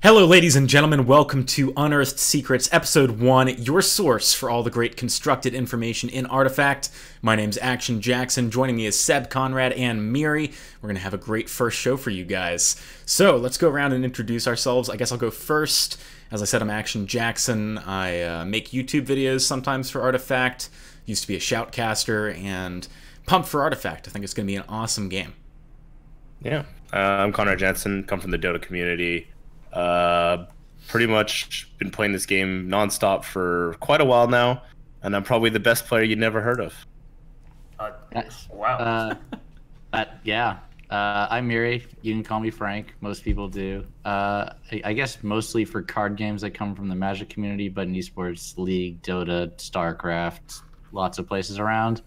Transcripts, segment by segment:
Hello, ladies and gentlemen. Welcome to Unearthed Secrets, Episode 1, your source for all the great constructed information in Artifact. My name's Action Jackson. Joining me is Seb, Conrad, and Mirhi. We're going to have a great first show for you guys. So, let's go around and introduce ourselves. I guess I'll go first. As I said, I'm Action Jackson. I make YouTube videos sometimes for Artifact. Used to be a shoutcaster, and pumped for Artifact. I think it's going to be an awesome game. Yeah. I'm Conrad Jansen, come from the Dota community. Pretty much been playing this game nonstop for quite a while now, and I'm probably the best player you'd never heard of. Wow. I'm Mirhi. You can call me Frank. Most people do. I guess mostly for card games that come from the Magic community, but in esports, League, Dota, StarCraft, lots of places around.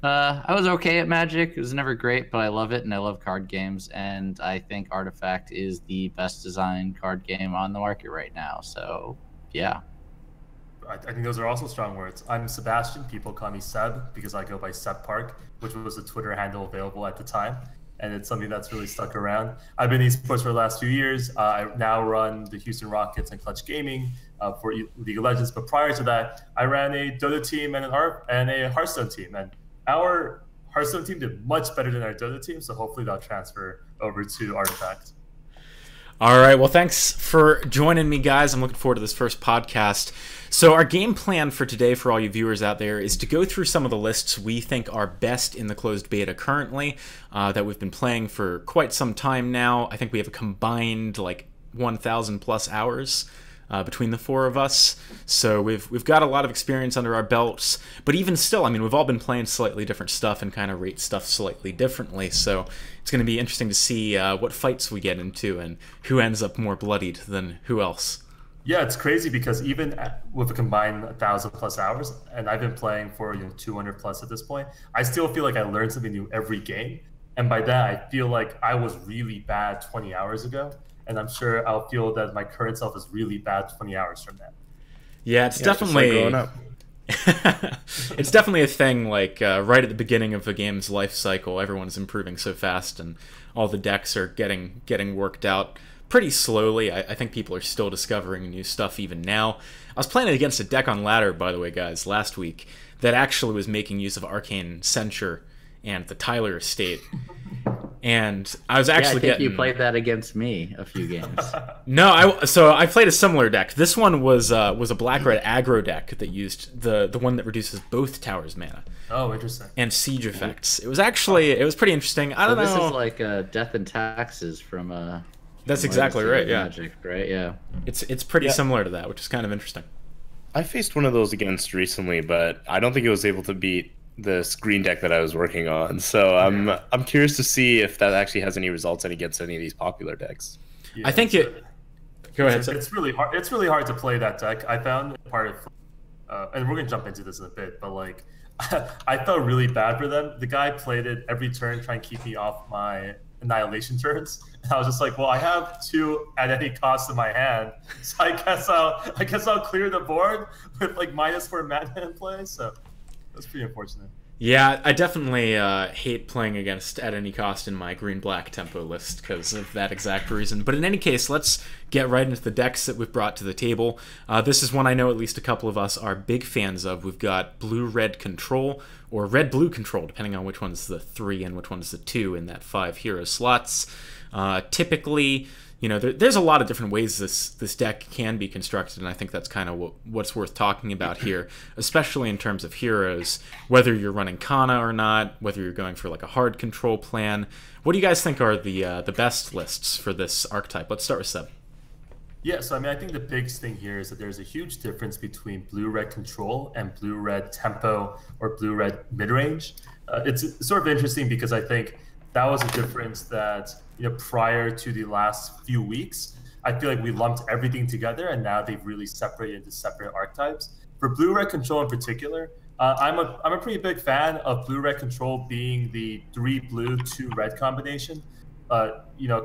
I was okay at Magic. It was never great, but I love it, and I love card games, and I think Artifact is the best designed card game on the market right now. So, yeah. I think those are also strong words. I'm Sebastian. People call me Seb because I go by Seb Park, which was a Twitter handle available at the time, and it's something that's really stuck around. I've been in esports for the last few years. I now run the Houston Rockets and Clutch Gaming for League of Legends, but prior to that, I ran a Dota team and a Hearthstone team, and our Hearthstone team did much better than our Dota team, so hopefully that'll transfer over to Artifact. All right, well, thanks for joining me, guys. I'm looking forward to this first podcast. So our game plan for today, for all you viewers out there, is to go through some of the lists we think are best in the closed beta currently that we've been playing for quite some time now. I think we have a combined, 1,000 plus hours between the four of us, so we've got a lot of experience under our belts. But even still, I mean, we've all been playing slightly different stuff and kind of rate stuff slightly differently. So it's going to be interesting to see what fights we get into and who ends up more bloodied than who else. Yeah, it's crazy because even with a combined 1,000 plus hours, and I've been playing for 200 plus at this point, I still feel like I learn something new every game. And by that, I feel like I was really bad 20 hours ago. And I'm sure I'll feel that my current self is really bad 20 hours from now. Yeah, it's definitely growing up. It's definitely a thing. Right at the beginning of a game's life cycle, everyone's improving so fast, and all the decks are getting worked out pretty slowly. I think people are still discovering new stuff even now. I was playing against a deck on ladder, by the way, guys, last week that actually was making use of Arcane Censure and the Tyler estate. And I was actually I think you played that against me a few games. No, so I played a similar deck. This one was a black-red aggro deck that used the one that reduces both towers' mana. Oh, interesting. And siege effects. It was pretty interesting. I don't know. This is like Death and Taxes from That's exactly right. Yeah. Magic, right? Yeah. It's pretty similar to that, which is kind of interesting. I faced one of those against recently, but I don't think it was able to beat the screen deck that I was working on. So I'm curious to see if that actually has any results against any of these popular decks. Yeah, I think Go ahead. It's really hard. It's really hard to play that deck. I found part of, and we're gonna jump into this in a bit, but I felt really bad for them. The guy played it every turn, trying to keep me off my annihilation turns. And I was just like, well, I have 2 at any cost in my hand, so I guess I'll clear the board with -4 mana in play. So that's pretty unfortunate. Yeah, I definitely hate playing against at any cost in my green-black tempo list because of that exact reason. But in any case, let's get right into the decks that we've brought to the table. This is one I know at least a couple of us are big fans of. We've got blue-red control, or red-blue control, depending on which one's the 3 and which one's the 2 in that 5 hero slots. Typically, there's a lot of different ways this deck can be constructed, and I think that's kind of what's worth talking about here, especially in terms of heroes, whether you're running Kana or not, whether you're going for a hard control plan. What do you guys think are the best lists for this archetype? Let's start with Seb. Yeah, so I think the biggest thing here is that there's a huge difference between blue-red control and blue-red tempo or blue-red mid-range. It's sort of interesting because I think that was a difference that prior to the last few weeks, I feel like we lumped everything together, and now they've really separated into separate archetypes. For blue-red control in particular, I'm a pretty big fan of blue-red control being the 3 blue 2 red combination.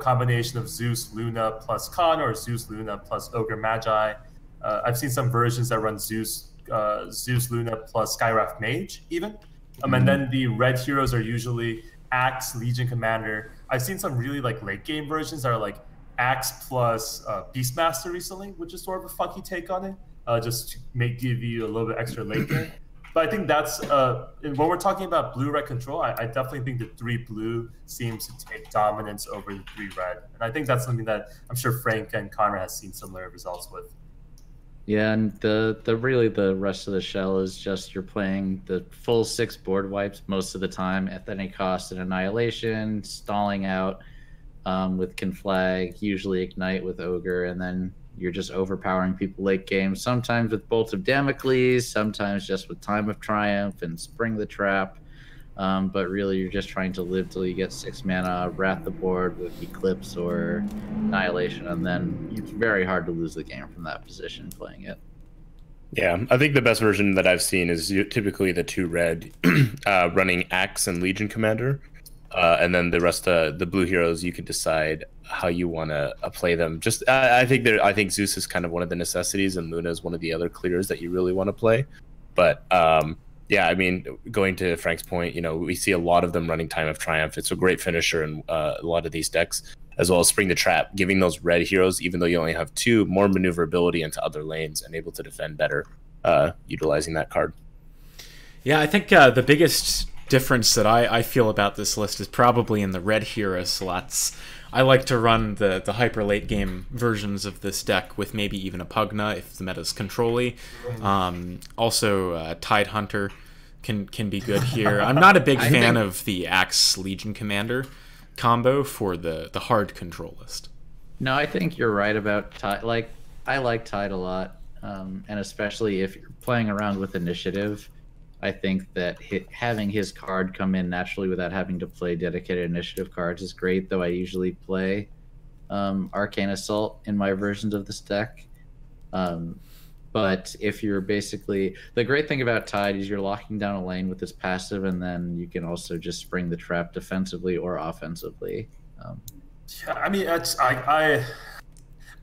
Combination of Zeus Luna plus Khan or Zeus Luna plus Ogre Magi. I've seen some versions that run Zeus Luna plus Skyraft Mage even. And then the red heroes are usually Axe, Legion Commander. I've seen some really late game versions that are Axe plus Beastmaster recently, which is sort of a funky take on it, just to give you a little bit extra late game. But I think that's when we're talking about blue-red control, I definitely think the 3 blue seems to take dominance over the 3 red, and I think that's something that I'm sure Frank and Conrad has seen similar results with. Yeah, and the rest of the shell is just you're playing the full 6 board wipes most of the time at any cost and annihilation, stalling out with Conflag, usually ignite with Ogre, and then you're just overpowering people late game, sometimes with Bolt of Damocles, sometimes just with Time of Triumph and Spring the Trap. But really, you're just trying to live till you get 6 mana, wrap the board with Eclipse or Annihilation, and then it's very hard to lose the game from that position playing it. Yeah, I think the best version that I've seen is typically the 2 red running Axe and Legion Commander. And then the rest of the blue heroes, you can decide how you want to play them. Just I think Zeus is kind of one of the necessities, and Luna is one of the other clears that you really want to play. But yeah, I mean, going to Frank's point, we see a lot of them running Time of Triumph. It's a great finisher in a lot of these decks, as well as Spring the Trap, giving those red heroes, even though you only have 2, more maneuverability into other lanes and able to defend better, utilizing that card. Yeah, I think the biggest difference that I feel about this list is probably in the red hero slots. I like to run the hyper late game versions of this deck with maybe even a Pugna if the meta's control-y. Also, Tide Hunter can be good here. I'm not a big fan of the Axe Legion Commander combo for the hard control list. No, I think you're right about Tide. Like, I like Tide a lot, and especially if you're playing around with initiative. I think that having his card come in naturally without having to play dedicated initiative cards is great, though I usually play Arcane Assault in my versions of this deck. But if you're basically... The great thing about Tide is you're locking down a lane with this passive, and then you can also just Spring the Trap defensively or offensively. Yeah, I mean,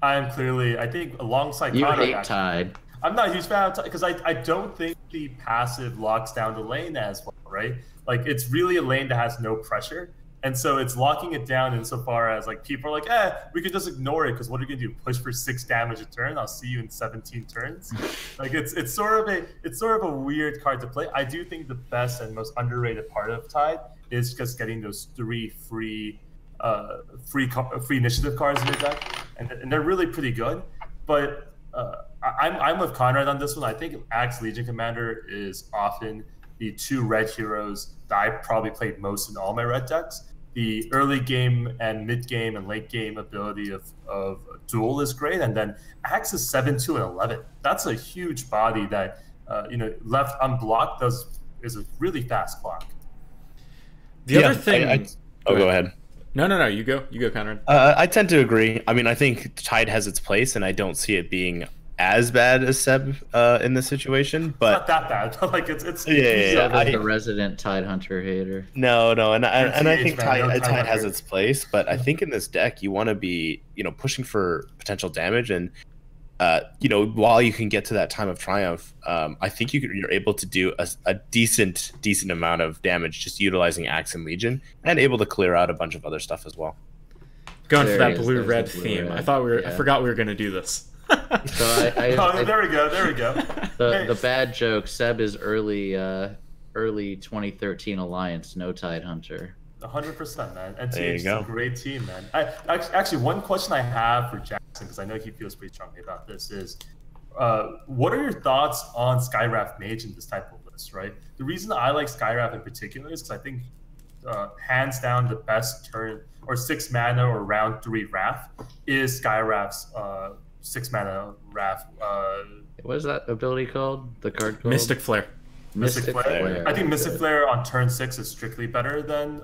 I'm clearly... I think alongside you Conrad... You hate Tide. I'm not a huge fan of Tide because I don't think the passive locks down the lane as well, right? Like, it's really a lane that has no pressure. And so it's locking it down insofar as, like, people are like, we could just ignore it because what are you going to do? Push for 6 damage a turn? I'll see you in 17 turns. Like, it's sort of a weird card to play. I do think the best and most underrated part of Tide is just getting those 3 free initiative cards in your deck. And they're really pretty good. But... I'm with Conrad on this one. I think Axe Legion Commander is often the 2 red heroes that I probably played most in all my red decks. The early game and mid game and late game ability of Duel is great, and then Axe is 7/2 and 11. That's a huge body that left unblocked is a really fast clock. The other thing. Go ahead. No. You go, Conrad. I tend to agree. I mean, I think Tide has its place, and I don't see it being as bad as Seb in this situation. But it's not that bad. Like it's the resident Tide Hunter hater. No, and I think Tide has its place, but I think in this deck you want to be pushing for potential damage, and while you can get to that Time of Triumph, I think you're able to do a decent amount of damage just utilizing Axe and Legion, and able to clear out a bunch of other stuff as well. Going for that blue-red theme. I forgot we were going to do this. So there we go. The bad joke. Seb is early 2013 Alliance, no Tide Hunter. 100%, man. And it's a great team, man. Actually, one question I have for Jackson, because I know he feels pretty strongly about this, is what are your thoughts on Skywrath Mage in this type of list, right? The reason I like Skywrath in particular is because I think hands down the best turn or 6 mana or round 3 Wrath is Skywrath's 6 mana Wrath. What is that ability called? The card called? Mystic Flare. Mystic Flare. I think Mystic Flare on turn 6 is strictly better than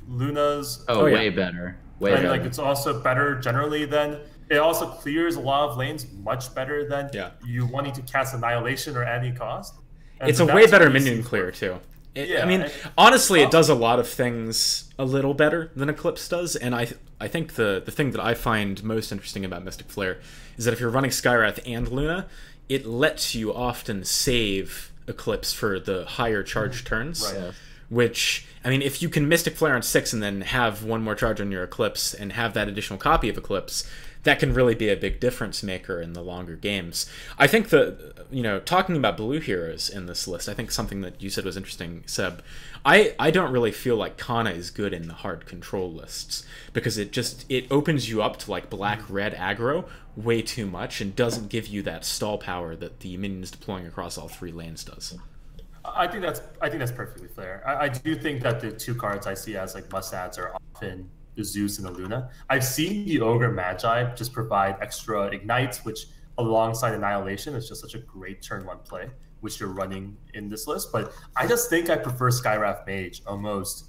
Luna's. Way better. Way better. Like, it's also better generally than... It also clears a lot of lanes much better than you wanting to cast Annihilation or any cost. And it's a way better minion clear, too. I mean, honestly, it does a lot of things a little better than Eclipse does, and I think the thing that I find most interesting about Mystic Flare is that if you're running Skywrath and Luna, it lets you often save Eclipse for the higher charge turns, which, I mean, if you can Mystic Flare on 6 and then have one more charge on your Eclipse and have that additional copy of Eclipse, that can really be a big difference maker in the longer games. I think that, you know, talking about blue heroes in this list, I think something that you said was interesting, Seb. I don't really feel like Kana is good in the hard control lists because it opens you up to like black-red aggro way too much and doesn't give you that stall power that the minions deploying across all 3 lanes does. I think that's perfectly fair. I do think that the 2 cards I see as like must-adds are often the Zeus and the Luna. I've seen the Ogre Magi just provide extra ignites, which alongside Annihilation is just such a great turn 1 play, which you're running in this list. But I just think I prefer Skywrath Mage almost,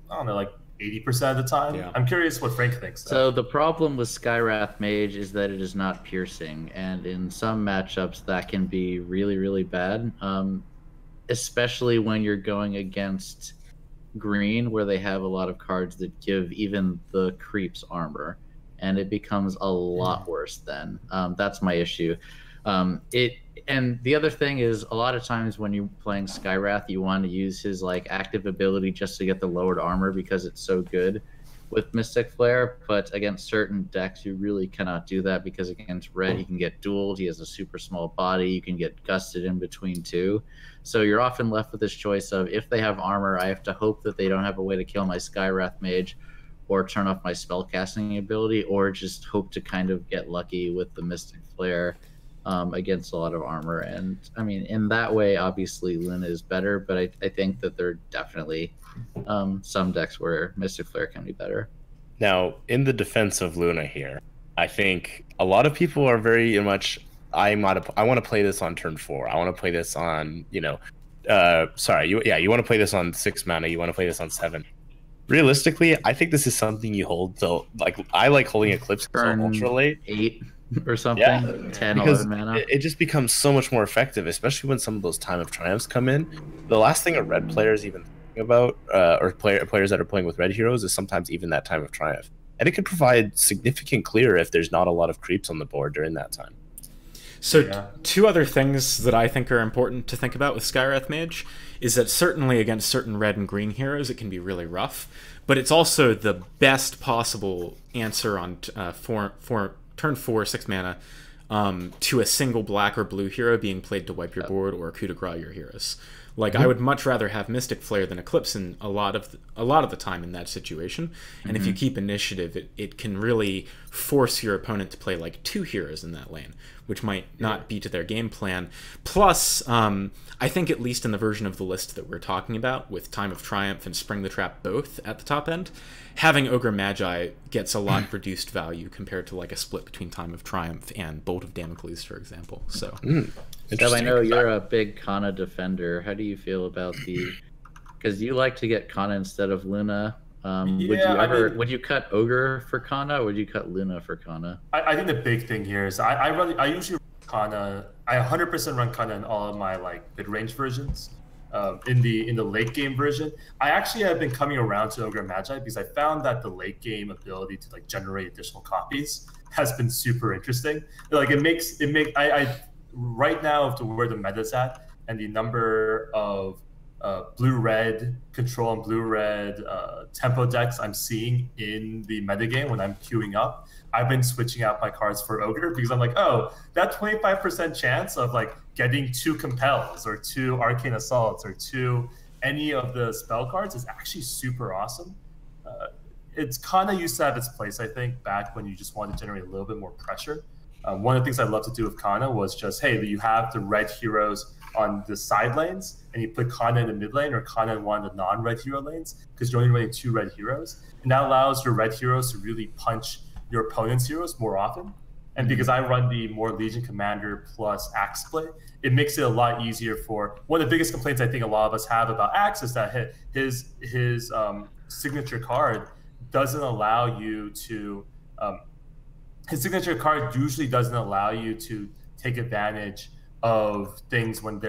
I don't know, like 80% of the time. Yeah. I'm curious what Frank thinks. So the problem with Skywrath Mage is that it is not piercing, and in some matchups that can be really, really bad, especially when you're going against green, where they have a lot of cards that give even the creeps armor, and it becomes a lot worse then. That's my issue. And the other thing is, a lot of times when you're playing Skywrath, you want to use his like active ability just to get the lowered armor because it's so good with Mystic Flare. But against certain decks, you really cannot do that because against red, he can get dueled. He has a super small body. You can get gusted in between too. So you're often left with this choice of, if they have armor, I have to hope that they don't have a way to kill my Skywrath Mage or turn off my spellcasting ability, or just hope to kind of get lucky with the Mystic Flare against a lot of armor. And I mean, in that way, obviously Luna is better, but I think that there are definitely some decks where Mystic Flare can be better. Now, in the defense of Luna here, I think a lot of people are very much, I want to play this on turn 4. I want to play this on, you want to play this on 6 mana. You want to play this on 7. Realistically, I think this is something you hold till, like, I like holding Eclipse turn ultra late. 8 or something. Yeah, 10, because 11 mana. It just becomes so much more effective, especially when some of those Time of Triumphs come in. The last thing a red player is even thinking about, or players that are playing with red heroes, is sometimes even that Time of Triumph. And it can provide significant clear if there's not a lot of creeps on the board during that time. So 2 other things that I think are important to think about with Skywrath Mage is that certainly against certain red and green heroes it can be really rough, but it's also the best possible answer on for turn 4, 6 mana to a single black or blue hero being played to wipe your board or coup de grace your heroes. Like, I would much rather have Mystic Flare than Eclipse in a lot of the time in that situation. And if you keep initiative, it can really force your opponent to play like 2 heroes in that lane, which might not be to their game plan. Plus, I think at least in the version of the list that we're talking about, with Time of Triumph and Spring the Trap both at the top end, having Ogre Magi gets a lot reduced value compared to like a split between Time of Triumph and Bolt of Damocles, for example. So. Seb, I know you're a big Kana defender. How do you feel about because you like to get Kana instead of Luna. Would you cut Ogre for Kana, or would you cut Luna for Kana? I think the big thing here is I usually run Kana. I 100% run Kana in all of my like mid-range versions. In the late game version, I actually have been coming around to Ogre Magi because I found that the late game ability to like generate additional copies has been super interesting. Like I right now, to where the meta's at and the number of blue-red control and blue-red tempo decks I'm seeing in the metagame when I'm queuing up, I've been switching out my cards for Ogre because I'm like, oh, that 25% chance of like getting 2 Compels or 2 Arcane Assaults or 2 any of the spell cards is actually super awesome. It's kind of used to have its place, I think, back when you just wanted to generate a little bit more pressure. One of the things I love to do with Kana was just, hey, you have the red heroes on the side lanes, and you put Kana in the mid lane or Kana in one of the non-red hero lanes, because you're only running 2 red heroes. And that allows your red heroes to really punch your opponent's heroes more often. And because I run the more Legion Commander plus Axe play, it makes it a lot easier for... One of the biggest complaints I think a lot of us have about Axe is that his signature card doesn't allow you to... his signature card usually doesn't allow you to take advantage of things when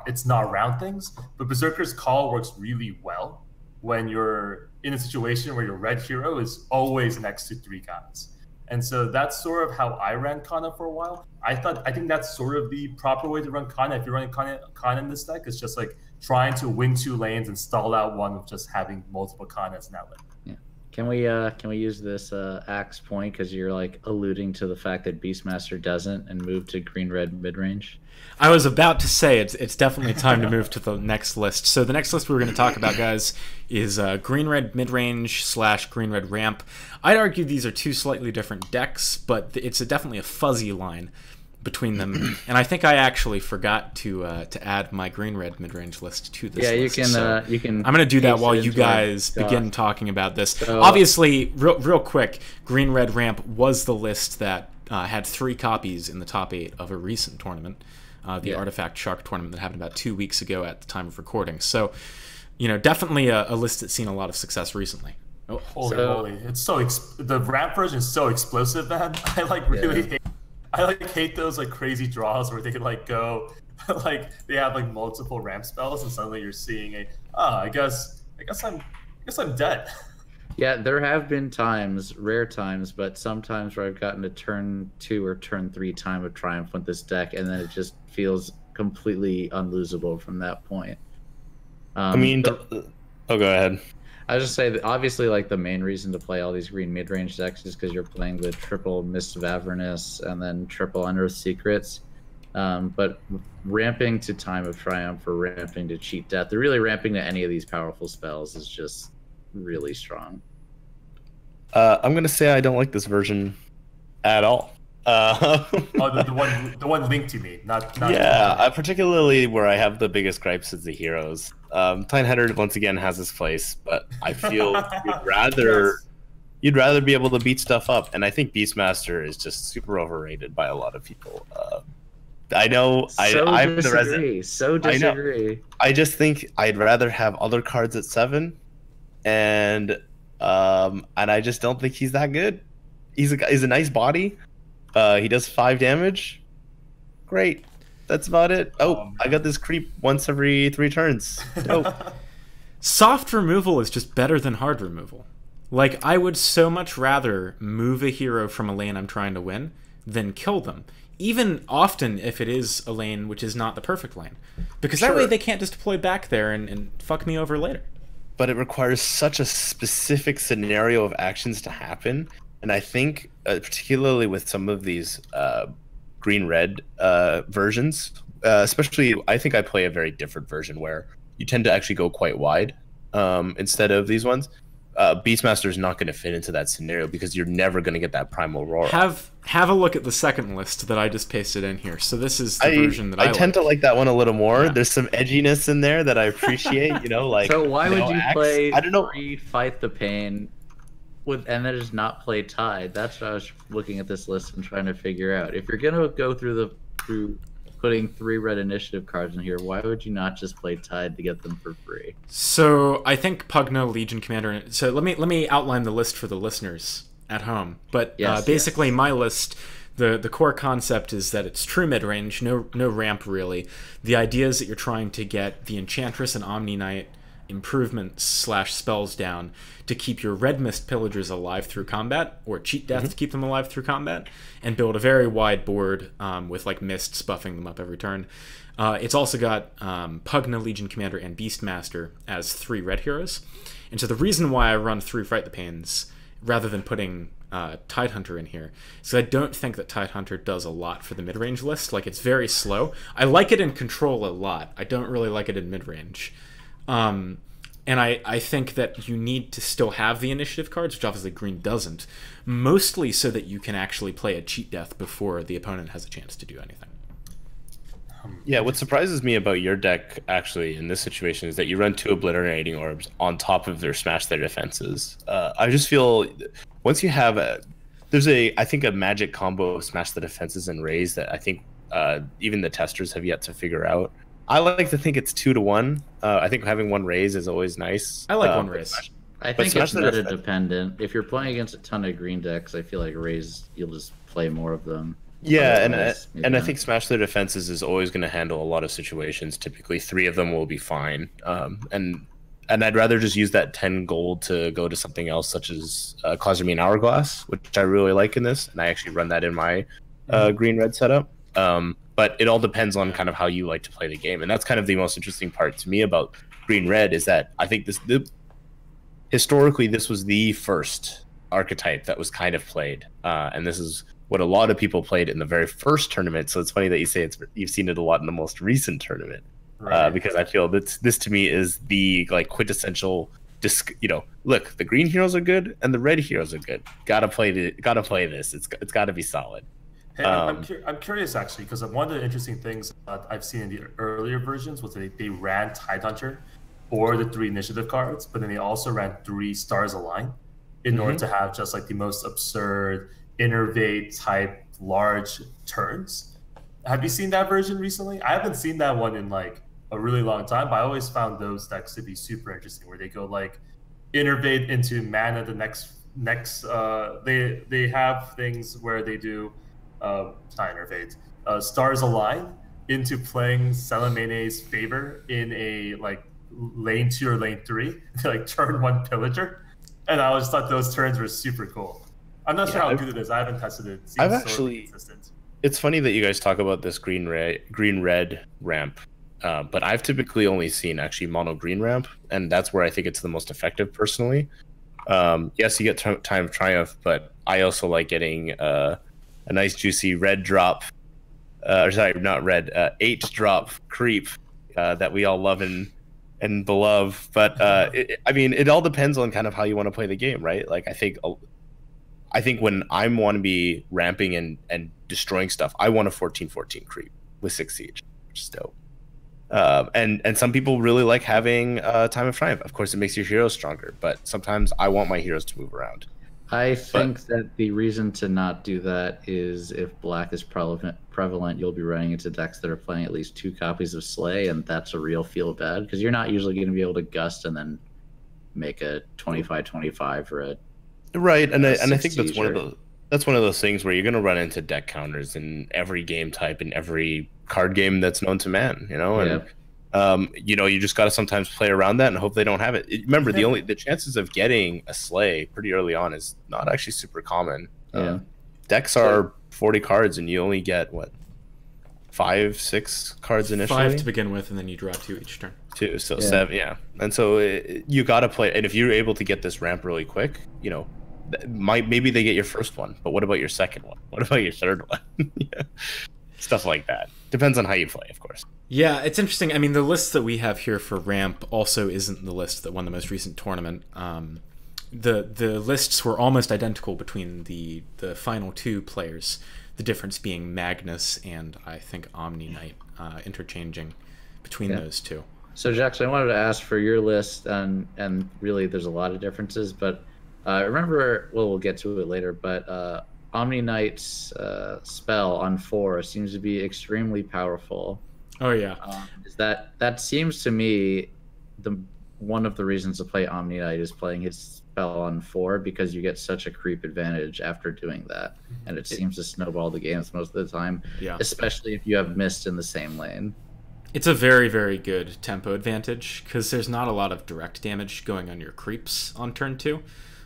it's not around things. But Berserker's Call works really well when you're in a situation where your red hero is always next to 3 guys. And so that's sort of how I ran Kana for a while. I think that's sort of the proper way to run Kana. If you're running Kana in this deck, it's just like trying to win 2 lanes and stall out one with just having multiple Kanas in that lane. Yeah. Can we use this axe point because you're like alluding to the fact that Beastmaster doesn't and move to green-red mid-range? I was about to say it's definitely time to move to the next list. So the next list we're going to talk about, guys, is green-red mid-range / green-red ramp. I'd argue these are 2 slightly different decks, but it's definitely a fuzzy line between them. And I think I actually forgot to add my green-red mid-range list to this list. You can. I'm going to do that while you guys begin talking about this. Obviously, real quick, green-red ramp was the list that had 3 copies in the top 8 of a recent tournament. The Artifact Shark tournament that happened about 2 weeks ago at the time of recording. So, definitely a list that's seen a lot of success recently. Oh, holy moly! It's so the ramp version is so explosive, man. I hate those like crazy draws where they can like go, like they have like multiple ramp spells and suddenly you're seeing I guess I'm dead. Yeah, there have been times, rare times, but sometimes where I've gotten to turn 2 or turn 3 Time of Triumph with this deck, and then it just feels completely unlosable from that point. Go ahead. I was just say that obviously, like the main reason to play all these green mid-range decks is because you're playing the triple Mist of Avernus and then triple Unearthed Secrets. But ramping to Time of Triumph or ramping to Cheat Death, or really ramping to any of these powerful spells is just really strong. I'm gonna say I don't like this version at all. The one linked to me, not yeah, particularly where I have the biggest gripes is the heroes. Tidehunter once again has his place, but I feel you'd rather be able to beat stuff up, and I think Beastmaster is just super overrated by a lot of people. I know I'm the resident. So disagree. I just think I'd rather have other cards at 7, and I just don't think he's that good. He's a nice body. He does 5 damage. Great. That's about it. I got this creep once every 3 turns. Dope. Soft removal is just better than hard removal. Like, I would so much rather move a hero from a lane I'm trying to win than kill them. Even often if it is a lane which is not the perfect lane. Because that way they can't just deploy back there and fuck me over later. But it requires such a specific scenario of actions to happen. And I think, particularly with some of these green-red versions, especially, I think I play a very different version where you tend to actually go quite wide instead of these ones. Beastmaster is not going to fit into that scenario because you're never going to get that Primal Roar. Have a look at the second list that I just pasted in here. So this is the version that I tend to like that one a little more. Yeah. There's some edginess in there that I appreciate. Like so why would you play? I don't know. Fight the Pain and then just not play Tide? That's what I was looking at this list and trying to figure out. If you're gonna go through putting 3 red initiative cards in here, why would you not just play Tide to get them for free? So I think Pugna, Legion Commander. So let me outline the list for the listeners at home. But basically, my list, the core concept is that it's true mid range, no ramp really. The idea is that you're trying to get the Enchantress and Omni Knight improvements / spells down to keep your red mist pillagers alive through combat, or cheat death to keep them alive through combat, and build a very wide board with like mists buffing them up every turn. It's also got Pugna, Legion Commander, and Beastmaster as 3 red heroes. And so the reason why I run 3 Fight the Pains rather than putting Tidehunter in here is I don't think that Tidehunter does a lot for the mid-range list. Like, it's very slow. I like it in control a lot. I don't really like it in mid-range. And I think that you need to still have the initiative cards, which obviously green doesn't, mostly so that you can actually play a cheat death before the opponent has a chance to do anything. Yeah, what surprises me about your deck, actually, in this situation, is that you run 2 Obliterating Orbs on top of their Smash Their Defenses. I just feel, once you have I think a magic combo of Smash the Defenses and Raise that I think even the testers have yet to figure out. I like to think it's 2 to 1. I think having 1 Raise is always nice. I like 1 Raise. I think it's meta dependent. If you're playing against a ton of green decks, I feel like Raise, you'll just play more of them. Yeah, and I think Smash Their Defenses is always going to handle a lot of situations. Typically, 3 of them will be fine. And and I'd rather just use that 10 gold to go to something else, such as Cosmine Hourglass, which I really like in this, and I actually run that in my green-red setup. But it all depends on kind of how you like to play the game, and that's kind of the most interesting part to me about green-red is that I think historically this was the first archetype that was kind of played, and this is what a lot of people played in the very first tournament. So it's funny that you say you've seen it a lot in the most recent tournament. Right. Because I feel that this to me is the like quintessential. Look, the green heroes are good and the red heroes are good. Gotta play this. It's got to be solid. Hey, I'm curious actually, because one of the interesting things I've seen in the earlier versions was they ran Tidehunter or the 3 initiative cards, but then they also ran 3 Stars Align in order to have just like the most absurd innervate type large turns. Have you seen that version recently? I haven't seen that one in like a really long time, but I always found those decks to be super interesting, where they go like innervate into mana the next they have things where they do not innervate Stars Align into playing Selamene's favor in a like lane 2 or lane 3 like turn 1 pillager, and I always thought those turns were super cool. I'm not sure how good it is. I haven't tested it. I've actually consistent. It's funny that you guys talk about this green red ramp. But I've typically only seen actually mono green ramp, and that's where I think it's the most effective personally. Yes, you get Time of Triumph, but I also like getting a nice juicy red drop, or sorry, not red, 8 drop creep that we all love and beloved. But I mean, it all depends on kind of how you want to play the game, right? Like I think when I want to be ramping and destroying stuff, I want a 14/14 creep with 6 siege, which is dope. And some people really like having Time of Triumph. Of course, it makes your heroes stronger, but sometimes I want my heroes to move around. I think that the reason to not do that is if black is prevalent, you'll be running into decks that are playing at least 2 copies of Slay, and that's a real feel bad, because you're not usually going to be able to gust and then make a 25/25 or a right. And I think that's one of those things where you're going to run into deck counters in every game type, in every card game that's known to man, and you just got to sometimes play around that and hope they don't have it. Remember, the chances of getting a Slay pretty early on is not actually super common. Decks are 40 cards and you only get what, 5-6 cards initially, 5 to begin with, and then you draw 2 each turn. 2, so 7, and so you got to play, and if you're able to get this ramp really quick, maybe they get your first one, but what about your second one? What about your third one? Stuff like that. Depends on how you play, of course. Yeah, it's interesting. I mean, the list that we have here for ramp also isn't the list that won the most recent tournament. The lists were almost identical between the final 2 players, the difference being Magnus and I think Omni Knight, interchanging between those 2. So Jackson, I wanted to ask for your list, and really there's a lot of differences, but remember, we'll get to it later, but Omni Knight's spell on 4 seems to be extremely powerful. Oh yeah. That seems to me one of the reasons to play Omni Knight is playing his spell on 4, because you get such a creep advantage after doing that, and it seems to snowball the games most of the time. Yeah. Especially if you have Mist in the same lane. It's a very, very good tempo advantage because there's not a lot of direct damage going on your creeps on turn 2.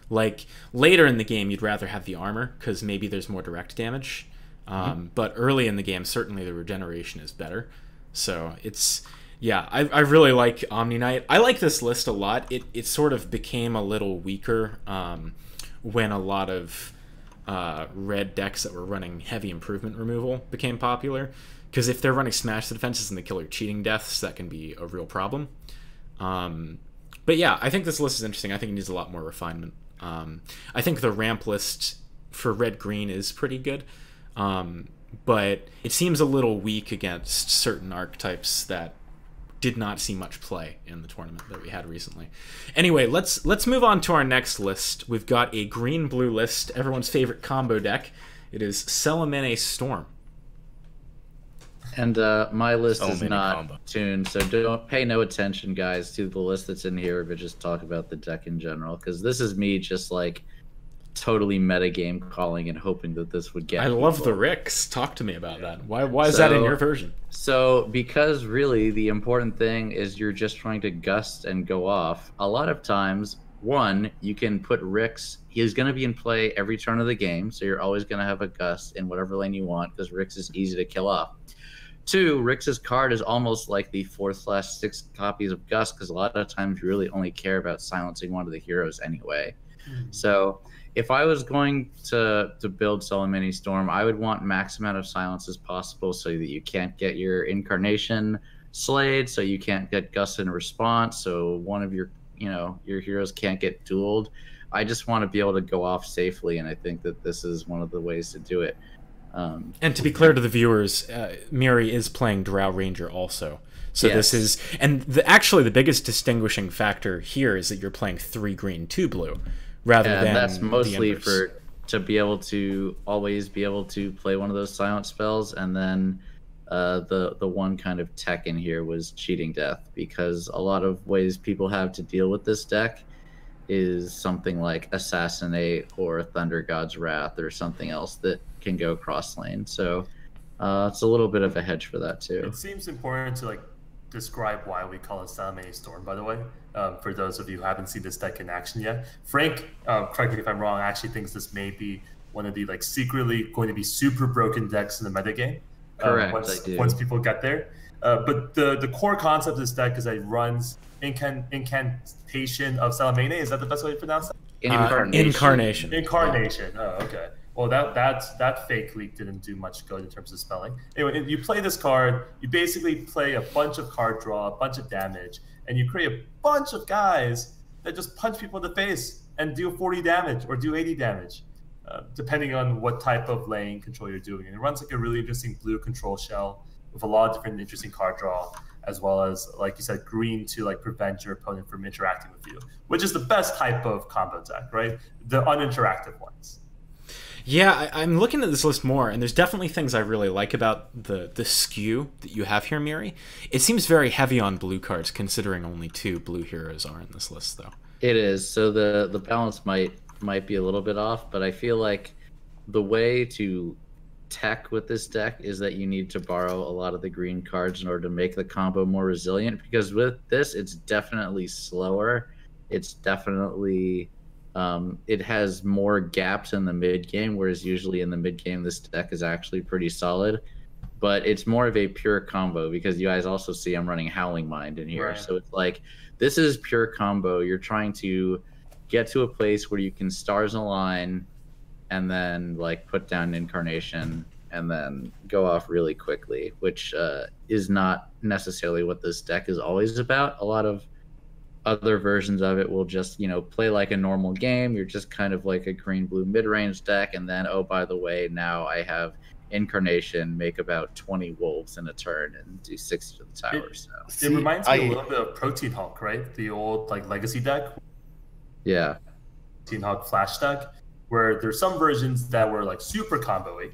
Like, later in the game, you'd rather have the armor, because maybe there's more direct damage. But early in the game, certainly the regeneration is better. So it's... Yeah, I really like Omni Knight. I like this list a lot. It sort of became a little weaker when a lot of red decks that were running heavy improvement removal became popular. Because if they're running Smash the Defenses and they kill your cheating deaths, that can be a real problem. But yeah, I think this list is interesting. I think it needs a lot more refinement. I think the ramp list for red-green is pretty good, but it seems a little weak against certain archetypes that did not see much play in the tournament that we had recently. Anyway, let's move on to our next list. We've got a green-blue list, everyone's favorite combo deck. It is Selamene Storm. And my list is not tuned, so don't pay no attention, guys, to the list that's in here, but just talk about the deck in general, because this is me just like totally metagame calling and hoping that this would get I people. love the Ricks. Talk to me about that. Why is that in your version? So because really the important thing is you're just trying to gust and go off. A lot of times, one, you can put Ricks. He's going to be in play every turn of the game, so you're always going to have a gust in whatever lane you want because Ricks is easy to kill off. Two, Rix's card is almost like the 4/6 copies of Gust because a lot of times you really only care about silencing one of the heroes anyway. So if I was going to build Solemnity Storm, I would want max amount of silence as possible so that you can't get your Incarnation slayed, so you can't get Gust in response, so one of your heroes can't get dueled. I just want to be able to go off safely, and I think that this is one of the ways to do it. And to be clear to the viewers, Mirhi is playing Drow Ranger also. So Yes. this is, and actually the biggest distinguishing factor here is that you're playing 3 green, 2 blue, rather than that's mostly the Embers. to be able to always be able to play one of those silent spells, and then the one kind of tech in here was cheating death, because a lot of ways people have to deal with this deck is something like Assassinate or Thunder God's Wrath or something else that can go cross lane. So it's a little bit of a hedge for that too. It seems important to describe why we call it Salamene Storm, by the way, for those of you who haven't seen this deck in action yet. Frank, correct me if I'm wrong, actually thinks this may be one of the secretly going to be super broken decks in the metagame. Correct, Once people get there. But the core concept of this deck is that it runs Incantation of Salamene. Is that the best way to pronounce that? Incarnation. Incarnation. Oh, okay. Well, that fake leak didn't do much good in terms of spelling. Anyway, you play this card, you basically play a bunch of card draw, a bunch of damage, and you create a bunch of guys that just punch people in the face and do 40 damage or do 80 damage, depending on what type of lane control you're doing. And it runs a really interesting blue control shell with a lot of different interesting card draw, as well as, like you said, green to prevent your opponent from interacting with you, which is the best type of combo deck, right? The uninteractive ones. Yeah, I'm looking at this list more, and there's definitely things I really like about the skew that you have here, Mirhi. It seems very heavy on blue cards, considering only 2 blue heroes are in this list, though. It is. So the balance might be a little bit off, but I feel like the way to tech with this deck is that you need to borrow a lot of the green cards in order to make the combo more resilient, because with this, it's definitely slower. It's definitely... it has more gaps in the mid game, whereas usually in the mid game this deck is actually pretty solid. But it's more of a pure combo, because you guys also see I'm running Howling Mind in here. Right. So it's this is pure combo. You're trying to get to a place where you can stars align and then put down Incarnation and then go off really quickly, which is not necessarily what this deck is always about. A lot of other versions of it will just, play like a normal game. You're just kind of like a green-blue mid-range deck, and then, oh, by the way, now I have Incarnation, make about 20 wolves in a turn and do 60 to the tower. It reminds me a little bit of Protein Hawk, right? The old legacy deck. Yeah. Protein Hawk Flash deck, where there's some versions that were super combo-y,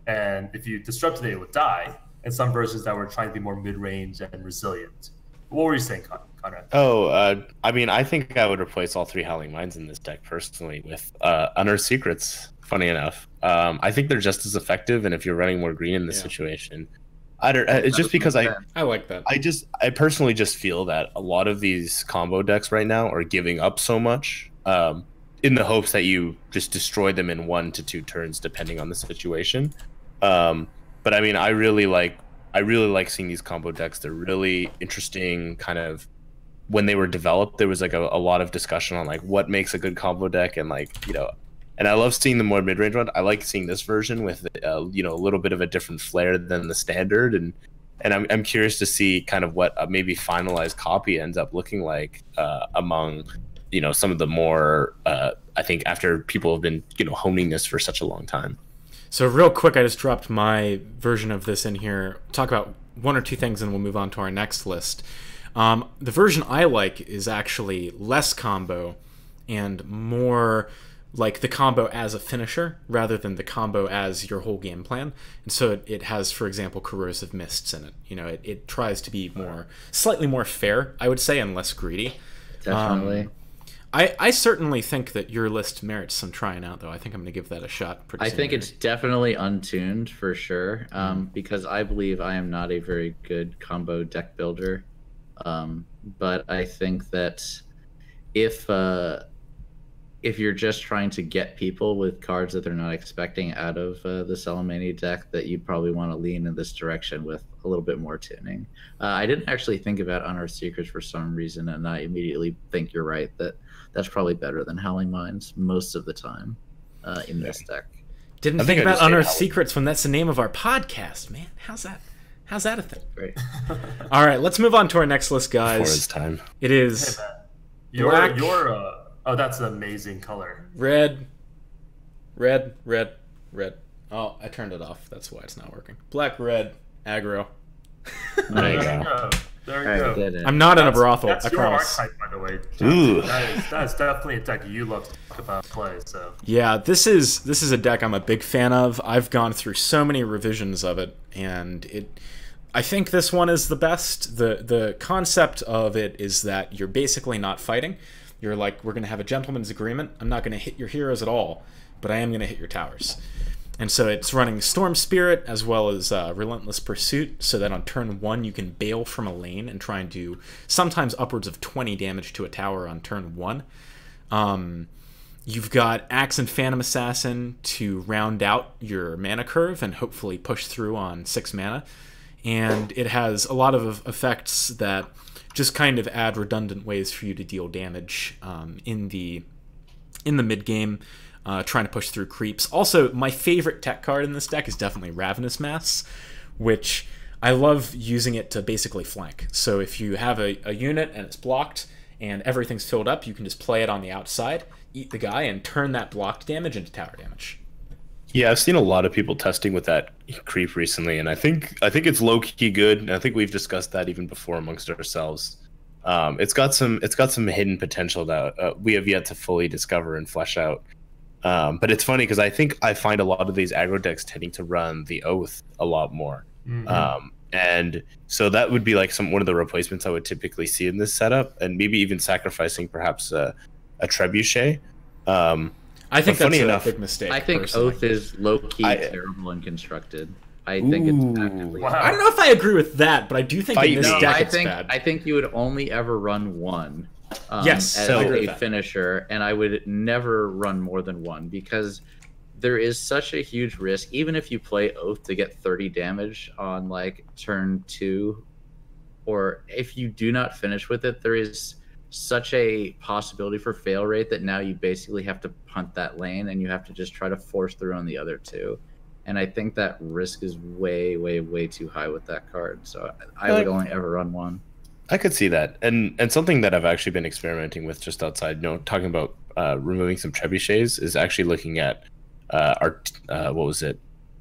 and if you disrupted it, it would die, and some versions that were trying to be more mid-range and resilient. What were you saying, Conrad? I think I would replace all 3 Howling Minds in this deck personally with Unearthed Secrets, funny enough. I think they're just as effective, and if you're running more green in this situation, it's just because I like that. I personally just feel that a lot of these combo decks right now are giving up so much in the hopes that you just destroy them in 1 to 2 turns, depending on the situation. But I really like seeing these combo decks. They're really interesting. Kind of when they were developed, there was a lot of discussion on what makes a good combo deck, and and I love seeing the more mid-range one. I like seeing this version with a little bit of a different flair than the standard, and I'm curious to see kind of what maybe finalized copy ends up looking like among some of the more I think after people have been honing this for such a long time. So real quick, I just dropped my version of this in here. Talk about 1 or 2 things, and we'll move on to our next list. The version I like is actually less combo and more like the combo as a finisher rather than the combo as your whole game plan. And so it has, for example, Corrosive Mists in it. It tries to be slightly more fair, I would say, and less greedy. Definitely. I certainly think that your list merits some trying out, though. I think I'm going to give that a shot pretty I soon think here. it's definitely untuned for sure, because I believe I am not a very good combo deck builder. But I think that if you're just trying to get people with cards that they're not expecting out of the Salamani deck, that you probably want to lean in this direction with a little bit more tuning. I didn't actually think about Unearthed Secrets for some reason, and I immediately think you're right that that's probably better than Howling Minds most of the time in this deck. Didn't think about Unearthed Secrets when that's the name of our podcast, man. How's that a thing? Great. All right, let's move on to our next list, guys. Before it's time. It is Matt, oh, that's an amazing color. red. Oh, I turned it off. That's why it's not working. Black, red, aggro. There you go. There you go. I'm not in a brothel. That's I your promise. archetype, by the way. Ooh. That's definitely a deck you love to talk about play. So Yeah, this is a deck I'm a big fan of. I've gone through so many revisions of it, and I think this one is the best. The concept of it is that you're basically not fighting. You're like, we're going to have a gentleman's agreement. I'm not going to hit your heroes at all, but I am going to hit your towers. And so it's running Storm Spirit as well as Relentless Pursuit, so that on turn 1 you can bail from a lane and try and do sometimes upwards of 20 damage to a tower on turn 1. You've got Axe and Phantom Assassin to round out your mana curve and hopefully push through on 6 mana. And it has a lot of effects that just kind of add redundant ways for you to deal damage in the mid-game. Trying to push through creeps. Also, my favorite tech card in this deck is definitely Ravenous Mass, which I love using it to basically flank. So if you have a unit and it's blocked and everything's filled up, you can just play it on the outside, eat the guy, and turn that blocked damage into tower damage. Yeah, I've seen a lot of people testing with that creep recently, and I think it's low-key good, and I think we've discussed that even before amongst ourselves. It's got some hidden potential that we have yet to fully discover and flesh out. But it's funny because I think I find a lot of these aggro decks tending to run the Oath a lot more. Mm-hmm. And so that would be like one of the replacements I would typically see in this setup, and maybe even sacrificing perhaps a Trebuchet. I think that's a big mistake. I think personally. Oath is low-key terrible and constructed. I think it's actively... Wow. I don't know if I agree with that, but I do think in this deck it's bad. I think you would only ever run one. Yes, as a finisher, and I would never run more than one because there is such a huge risk, even if you play Oath to get 30 damage on like turn 2, or if you do not finish with it, there is such a possibility for fail rate that now you basically have to punt that lane and you have to just try to force through on the other two. And I think that risk is way, way, way too high with that card. So I would only ever run one. I could see that, and something that I've actually been experimenting with just outside, talking about removing some trebuchets, is actually looking at what was it,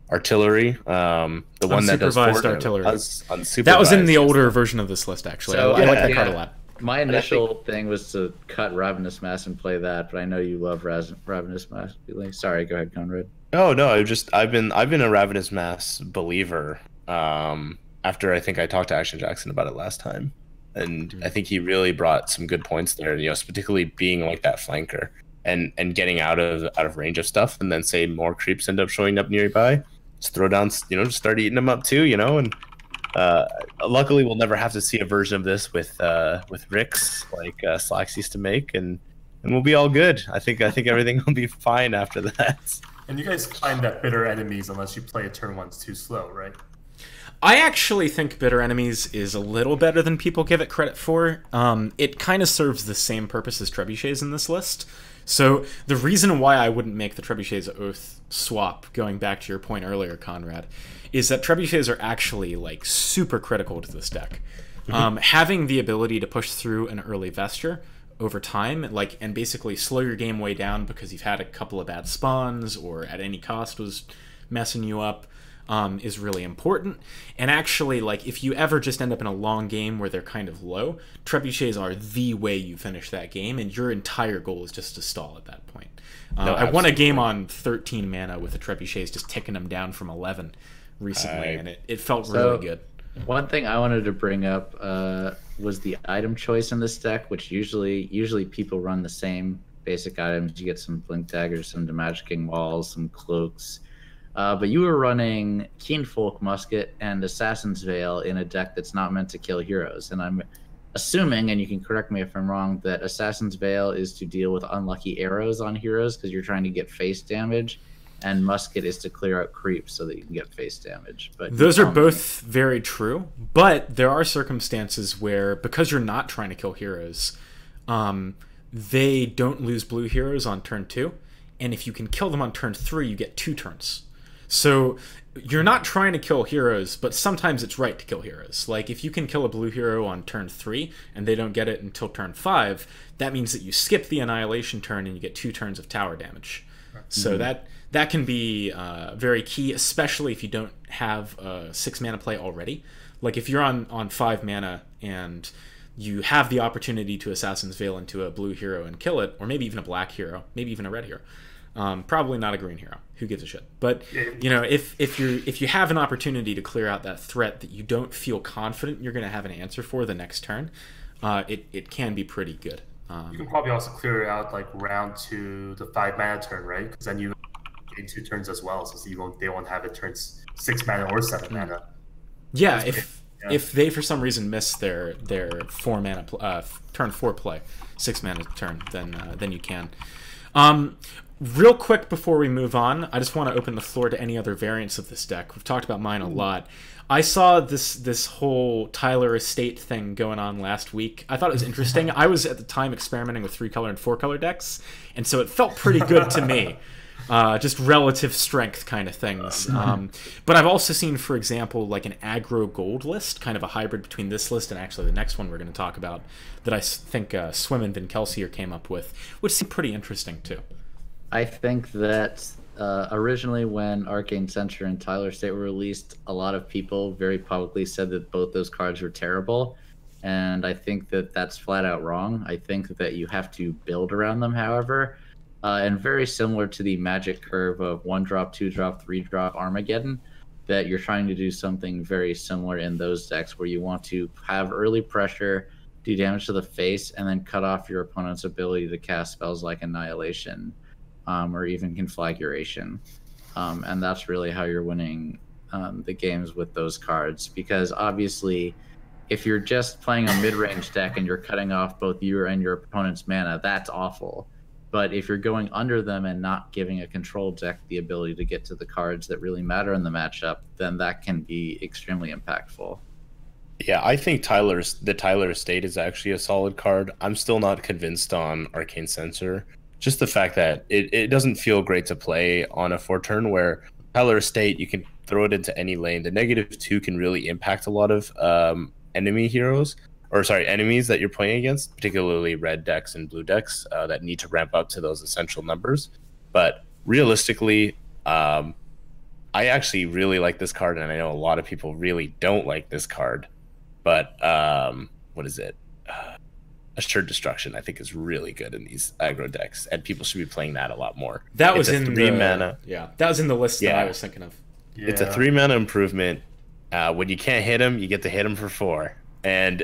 artillery, the one that does artillery. Unsupervised. That was in the older version of this list, actually. So, I like that card a lot. My initial thing was to cut Ravenous Mass and play that, but I know you love Ravenous Mass. Sorry, go ahead, Conrad. Oh no, I've been a Ravenous Mass believer. After I think I talked to Action Jackson about it last time. And I think he really brought some good points there, particularly being like that flanker and getting out of range of stuff, and then say more creeps end up showing up nearby, just throw down, just start eating them up too, and luckily we'll never have to see a version of this with Ricks like Slacks used to make, and we'll be all good. I think everything will be fine after that. And you guys find that bitter enemies unless you play a turn 1's too slow, right? I actually think Bitter Enemies is a little better than people give it credit for. It kind of serves the same purpose as Trebuchets in this list. So the reason why I wouldn't make the Trebuchets Oath swap, going back to your point earlier, Conrad, is that Trebuchets are actually like super critical to this deck. Having the ability to push through an early Vesture over time, and basically slow your game way down because you've had a couple of bad spawns or at any cost was messing you up, is really important. And actually, if you ever just end up in a long game where they're kind of low, trebuchets are the way you finish that game, and your entire goal is just to stall at that point. I won a game on 13 mana with the trebuchets, just ticking them down from 11 recently, and it felt really good. One thing I wanted to bring up, was the item choice in this deck, which usually people run the same basic items. You get some blink daggers, some damaging walls, some cloaks. But you were running Keen Folk Musket and Assassin's Veil in a deck that's not meant to kill heroes. And I'm assuming, and you can correct me if I'm wrong, that Assassin's Veil is to deal with unlucky arrows on heroes because you're trying to get face damage, and Musket is to clear out creeps so that you can get face damage. But those are both very true, but there are circumstances where, because you're not trying to kill heroes, they don't lose blue heroes on turn 2, and if you can kill them on turn 3, you get 2 turns. So you're not trying to kill heroes, but sometimes it's right to kill heroes. Like, if you can kill a blue hero on turn 3 and they don't get it until turn 5, that means that you skip the annihilation turn and you get 2 turns of tower damage. So that can be very key, especially if you don't have a 6 mana play already. Like, if you're on 5 mana and you have the opportunity to Assassin's Veil into a blue hero and kill it, or maybe even a black hero, maybe even a red hero. Probably not a green hero. Who gives a shit? But you know, if you have an opportunity to clear out that threat that you don't feel confident you're going to have an answer for the next turn, it can be pretty good. You can probably also clear out like round 2, the 5 mana turn, right? Because then you gain 2 turns as well, so they won't have it turns 6 mana or 7 mana. Yeah, if they for some reason miss their 4 mana turn 4 play, 6 mana turn, then you can. Real quick before we move on, I just want to open the floor to any other variants of this deck. We've talked about mine a lot. I saw this whole Tyler Estate thing going on last week. I thought it was interesting. I was at the time experimenting with 3-color and 4-color decks, and so it felt pretty good to me. Just relative strength kind of things. But I've also seen, for example, like an aggro gold list, kind of a hybrid between this list and actually the next one we're going to talk about, that I think Swim and Vin Kelsier came up with, which seemed pretty interesting too. I think that originally when Arcane Censure and Tyler State were released, a lot of people very publicly said that both those cards were terrible. And I think that that's flat out wrong. I think that you have to build around them, however. And very similar to the magic curve of 1-drop, 2-drop, 3-drop Armageddon, that you're trying to do something very similar in those decks where you want to have early pressure, do damage to the face, and then cut off your opponent's ability to cast spells like Annihilation. Or even Conflagration. And that's really how you're winning the games with those cards. Because obviously, if you're just playing a mid-range deck and you're cutting off both your and your opponent's mana, that's awful. But if you're going under them and not giving a control deck the ability to get to the cards that really matter in the matchup, then that can be extremely impactful. Yeah, I think the Tyler Estate is actually a solid card. I'm still not convinced on Arcane Censor. Just the fact that it doesn't feel great to play on a 4-turn where Tyler Estate, you can throw it into any lane. The -2 can really impact a lot of enemies that you're playing against, particularly red decks and blue decks that need to ramp up to those essential numbers. But realistically, I actually really like this card, and I know a lot of people really don't like this card. But what is it? Assured Destruction, I think, is really good in these aggro decks, and people should be playing that a lot more. That was in 3 mana. Yeah, that was in the list that I was thinking of. Yeah. It's a 3 mana improvement. When you can't hit them, you get to hit them for 4. And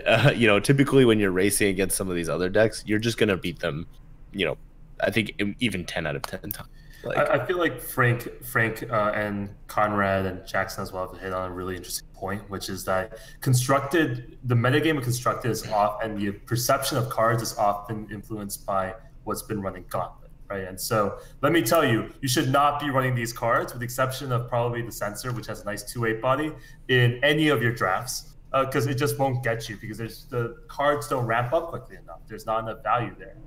typically when you're racing against some of these other decks, you're just gonna beat them. I think even 10 out of 10 times. I feel like Frank and Conrad and Jackson as well have hit on a really interesting point, which is that the metagame of Constructed is off, and the perception of cards is often influenced by what's been running Gauntlet, right? And so let me tell you, you should not be running these cards, with the exception of probably the Censor, which has a nice 2/8 body, in any of your drafts, because it just won't get you, because the cards don't ramp up quickly enough. There's not enough value there.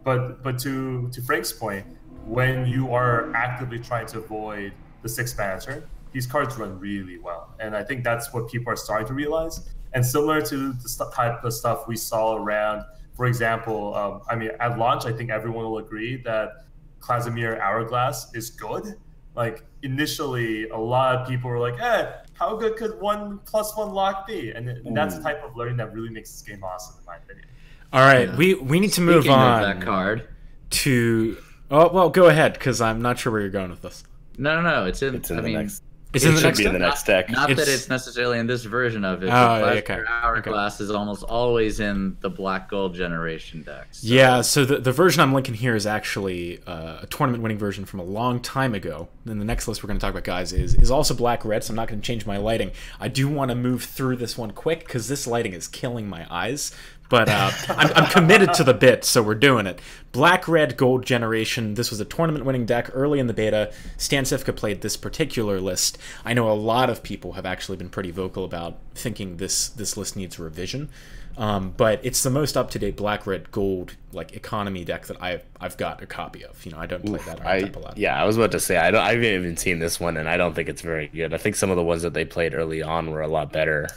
But to Frank's point, when you are actively trying to avoid the 6 mana turn, these cards run really well. And I think that's what people are starting to realize. And similar to the type of stuff we saw around, for example, at launch, I think everyone will agree that Casimir Hourglass is good. Like, initially, a lot of people were like, how good could 1+1 lock be? And that's the type of learning that really makes this game awesome, in my opinion. All right, we need to move on of that card to... Oh, well, go ahead, because I'm not sure where you're going with this. No, it's in the next. It's in the should next be in the deck? next deck. Not that It's- it's necessarily in this version of it. Oh, But okay, Hourglass is almost always in the black gold generation decks. So. Yeah, so the version I'm linking here is actually a tournament-winning version from a long time ago. Then the next list we're going to talk about, guys, is also black-red, so I'm not going to change my lighting. I do want to move through this one quick, because this lighting is killing my eyes. But I'm committed to the bit, so we're doing it. Black, red, gold generation. This was a tournament-winning deck early in the beta. Stan Cifka played this particular list. I know a lot of people have actually been pretty vocal about thinking this list needs revision. But it's the most up-to-date black, red, gold like economy deck that I've got a copy of. You know, I don't play that archetype a lot. Yeah, I was about to say I haven't even seen this one, and I don't think it's very good. I think some of the ones that they played early on were a lot better.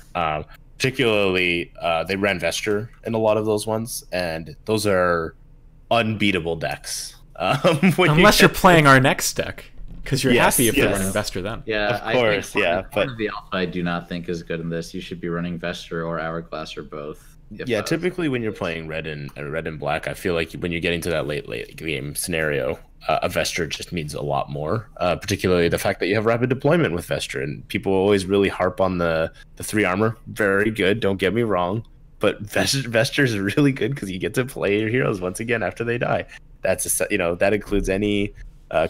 Particularly, they ran Vesture in a lot of those ones, and those are unbeatable decks. Unless you're playing our next deck, because you're happy if they're running Vesture then. Yeah, of course, Part of the alpha I do not think is good in this. You should be running Vesture or Hourglass or both. Yeah, typically when you're playing red and black, I feel like when you're getting to that late game scenario, a Vesture just means a lot more. Particularly the fact that you have rapid deployment with Vesture, and people always really harp on the 3 armor. Very good, don't get me wrong, but Vesture is really good because you get to play your heroes once again after they die. That's that includes any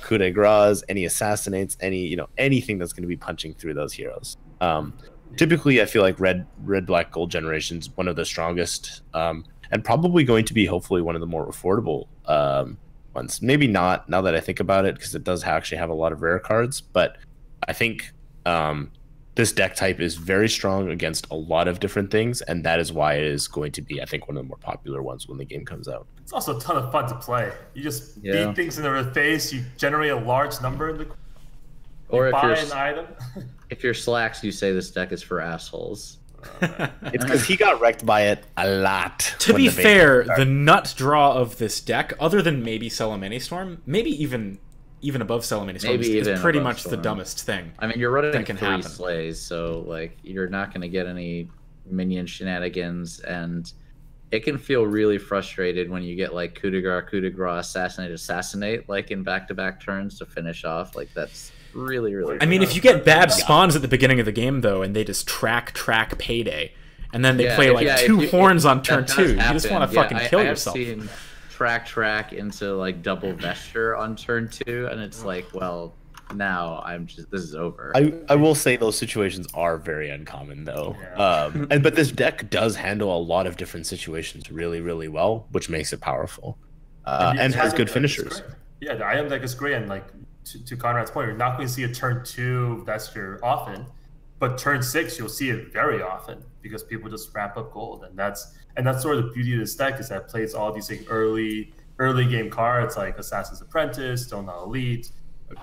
coup de grace, any assassinates, anything that's going to be punching through those heroes. Typically, I feel like red, black, gold generation is one of the strongest, and probably going to be hopefully one of the more affordable ones. Maybe not now that I think about it, because it does actually have a lot of rare cards. But I think this deck type is very strong against a lot of different things, and that is why it is going to be, I think, one of the more popular ones when the game comes out. It's also a ton of fun to play. You just beat things in their face. You generate a large number in the. Or buy an item. If you're Slacks, you say this deck is for assholes. It's because he got wrecked by it a lot. To be fair, the nut draw of this deck, other than maybe Salamene Storm, maybe even above Salamene Storm, is pretty much the dumbest thing. I mean, you're running can 3 happen. slays, so like you're not going to get any minion shenanigans, and it can feel really frustrated when you get like coup de grace, assassinate, like in back-to-back turns to finish off. Like that's really I mean, if you get bad spawns at the beginning of the game, though, and they just track payday, and then they play like 2 horns on turn 2, you just want to fucking kill yourself. I've seen track into like double Vesture on turn 2, and it's like, well, now this is over. I will say those situations are very uncommon though. But this deck does handle a lot of different situations really, really well, which makes it powerful. And has good finishers. Yeah, the item deck is great, and like to Conrad's point, you're not going to see a turn 2 Vesture often, but turn 6 you'll see it very often because people just ramp up gold, and that's sort of the beauty of this deck, is that it plays all these like early game cards like Assassin's Apprentice, Still Not Elite,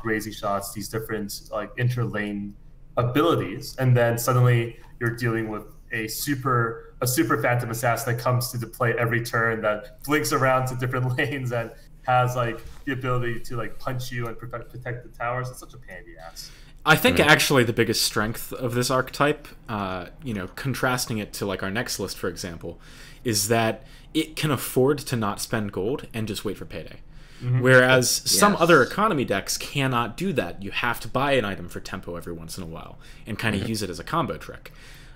Crazy Shots, these different like interlane abilities, and then suddenly you're dealing with a super Phantom Assassin that comes to play every turn, that blinks around to different lanes and has like the ability to like punch you and protect the towers. It's such a pain in the ass. I think actually the biggest strength of this archetype, contrasting it to like our next list, for example, is that it can afford to not spend gold and just wait for payday. Whereas some other economy decks cannot do that. You have to buy an item for tempo every once in a while and kind of use it as a combo trick.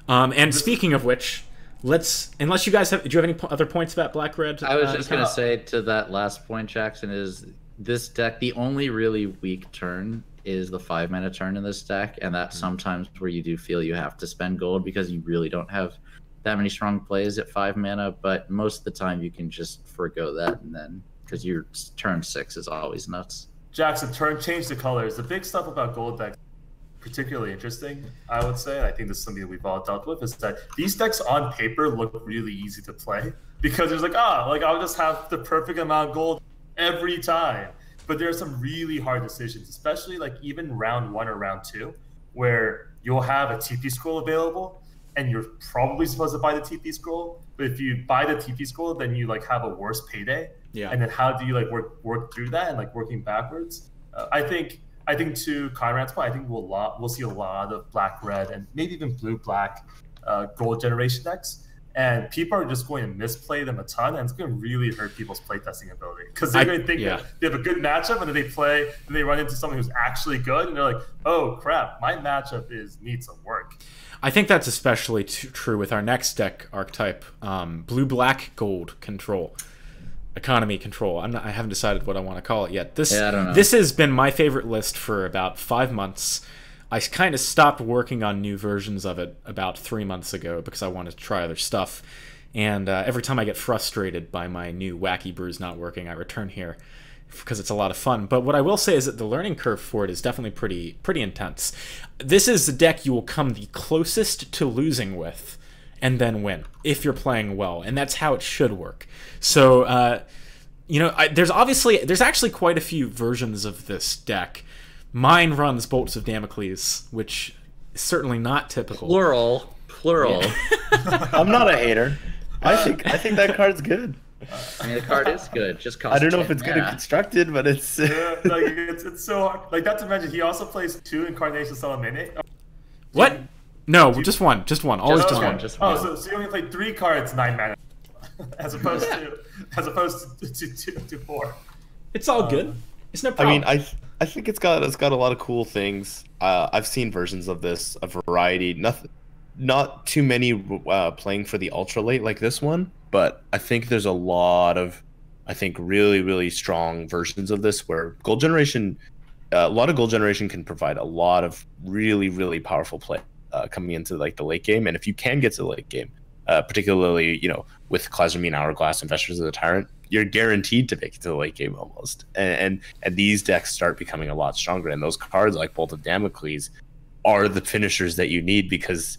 And speaking of which, unless you guys do you have any other points about black red? I was just gonna say to that last point, Jackson, is this deck, the only really weak turn is the 5-mana turn in this deck, and that's sometimes where you do feel you have to spend gold because you really don't have that many strong plays at 5 mana. But most of the time you can just forgo that, and then because your turn 6 is always nuts. Jackson, change the colors. The big stuff about gold decks, particularly interesting, I would say, and I think this is something that we've all dealt with, is that these decks on paper look really easy to play because there's I'll just have the perfect amount of gold every time. But there are some really hard decisions, especially like even round 1 or round 2, where you'll have a TP scroll available and you're probably supposed to buy the TP scroll, but if you buy the TP scroll, then you like have a worse payday. Yeah. And then how do you like work through that and like working backwards? I think to Conrad's point, I think we'll see a lot of black, red, and maybe even blue, black, gold generation decks and people are just going to misplay them a ton, and it's going to really hurt people's playtesting ability because they're going to think that they have a good matchup, and then they play and they run into someone who's actually good, and they're like, "Oh crap, my matchup needs some work." I think that's especially true with our next deck archetype, blue, black, gold control, economy control. I haven't decided what I want to call it yet. I don't know. This has been my favorite list for about 5 months. I kind of stopped working on new versions of it about 3 months ago because I wanted to try other stuff. And every time I get frustrated by my new wacky brews not working, I return here because it's a lot of fun. But what I will say is that the learning curve for it is definitely pretty intense. This is the deck you will come the closest to losing with and then win if you're playing well, and that's how it should work. So, there's actually quite a few versions of this deck. Mine runs Bolts of Damocles, which is certainly not typical. Plural. I'm not a hater. I think that card's good. I mean, the card is good. Just costs I don't know 10 if it's good and constructed, but it's it's so hard. Like, not to mention, he also plays 2 Incarnation Salamene. What? No, just one. Always just one. Oh, so you only played 3 cards, 9 mana, as opposed to 4. It's all good. It's no problem. I mean, I think it's got a lot of cool things. I've seen versions of this, a variety. Not too many playing for the ultra late like this one, but I think there's a lot of really, really strong versions of this where gold generation, a lot of gold generation can provide a lot of really, really powerful play coming into like the late game. And if you can get to the late game, particularly with Clazermine Hourglass and Vestures of the Tyrant, you're guaranteed to make it to the late game almost. And these decks start becoming a lot stronger. And those cards like Bolt of Damocles are the finishers that you need because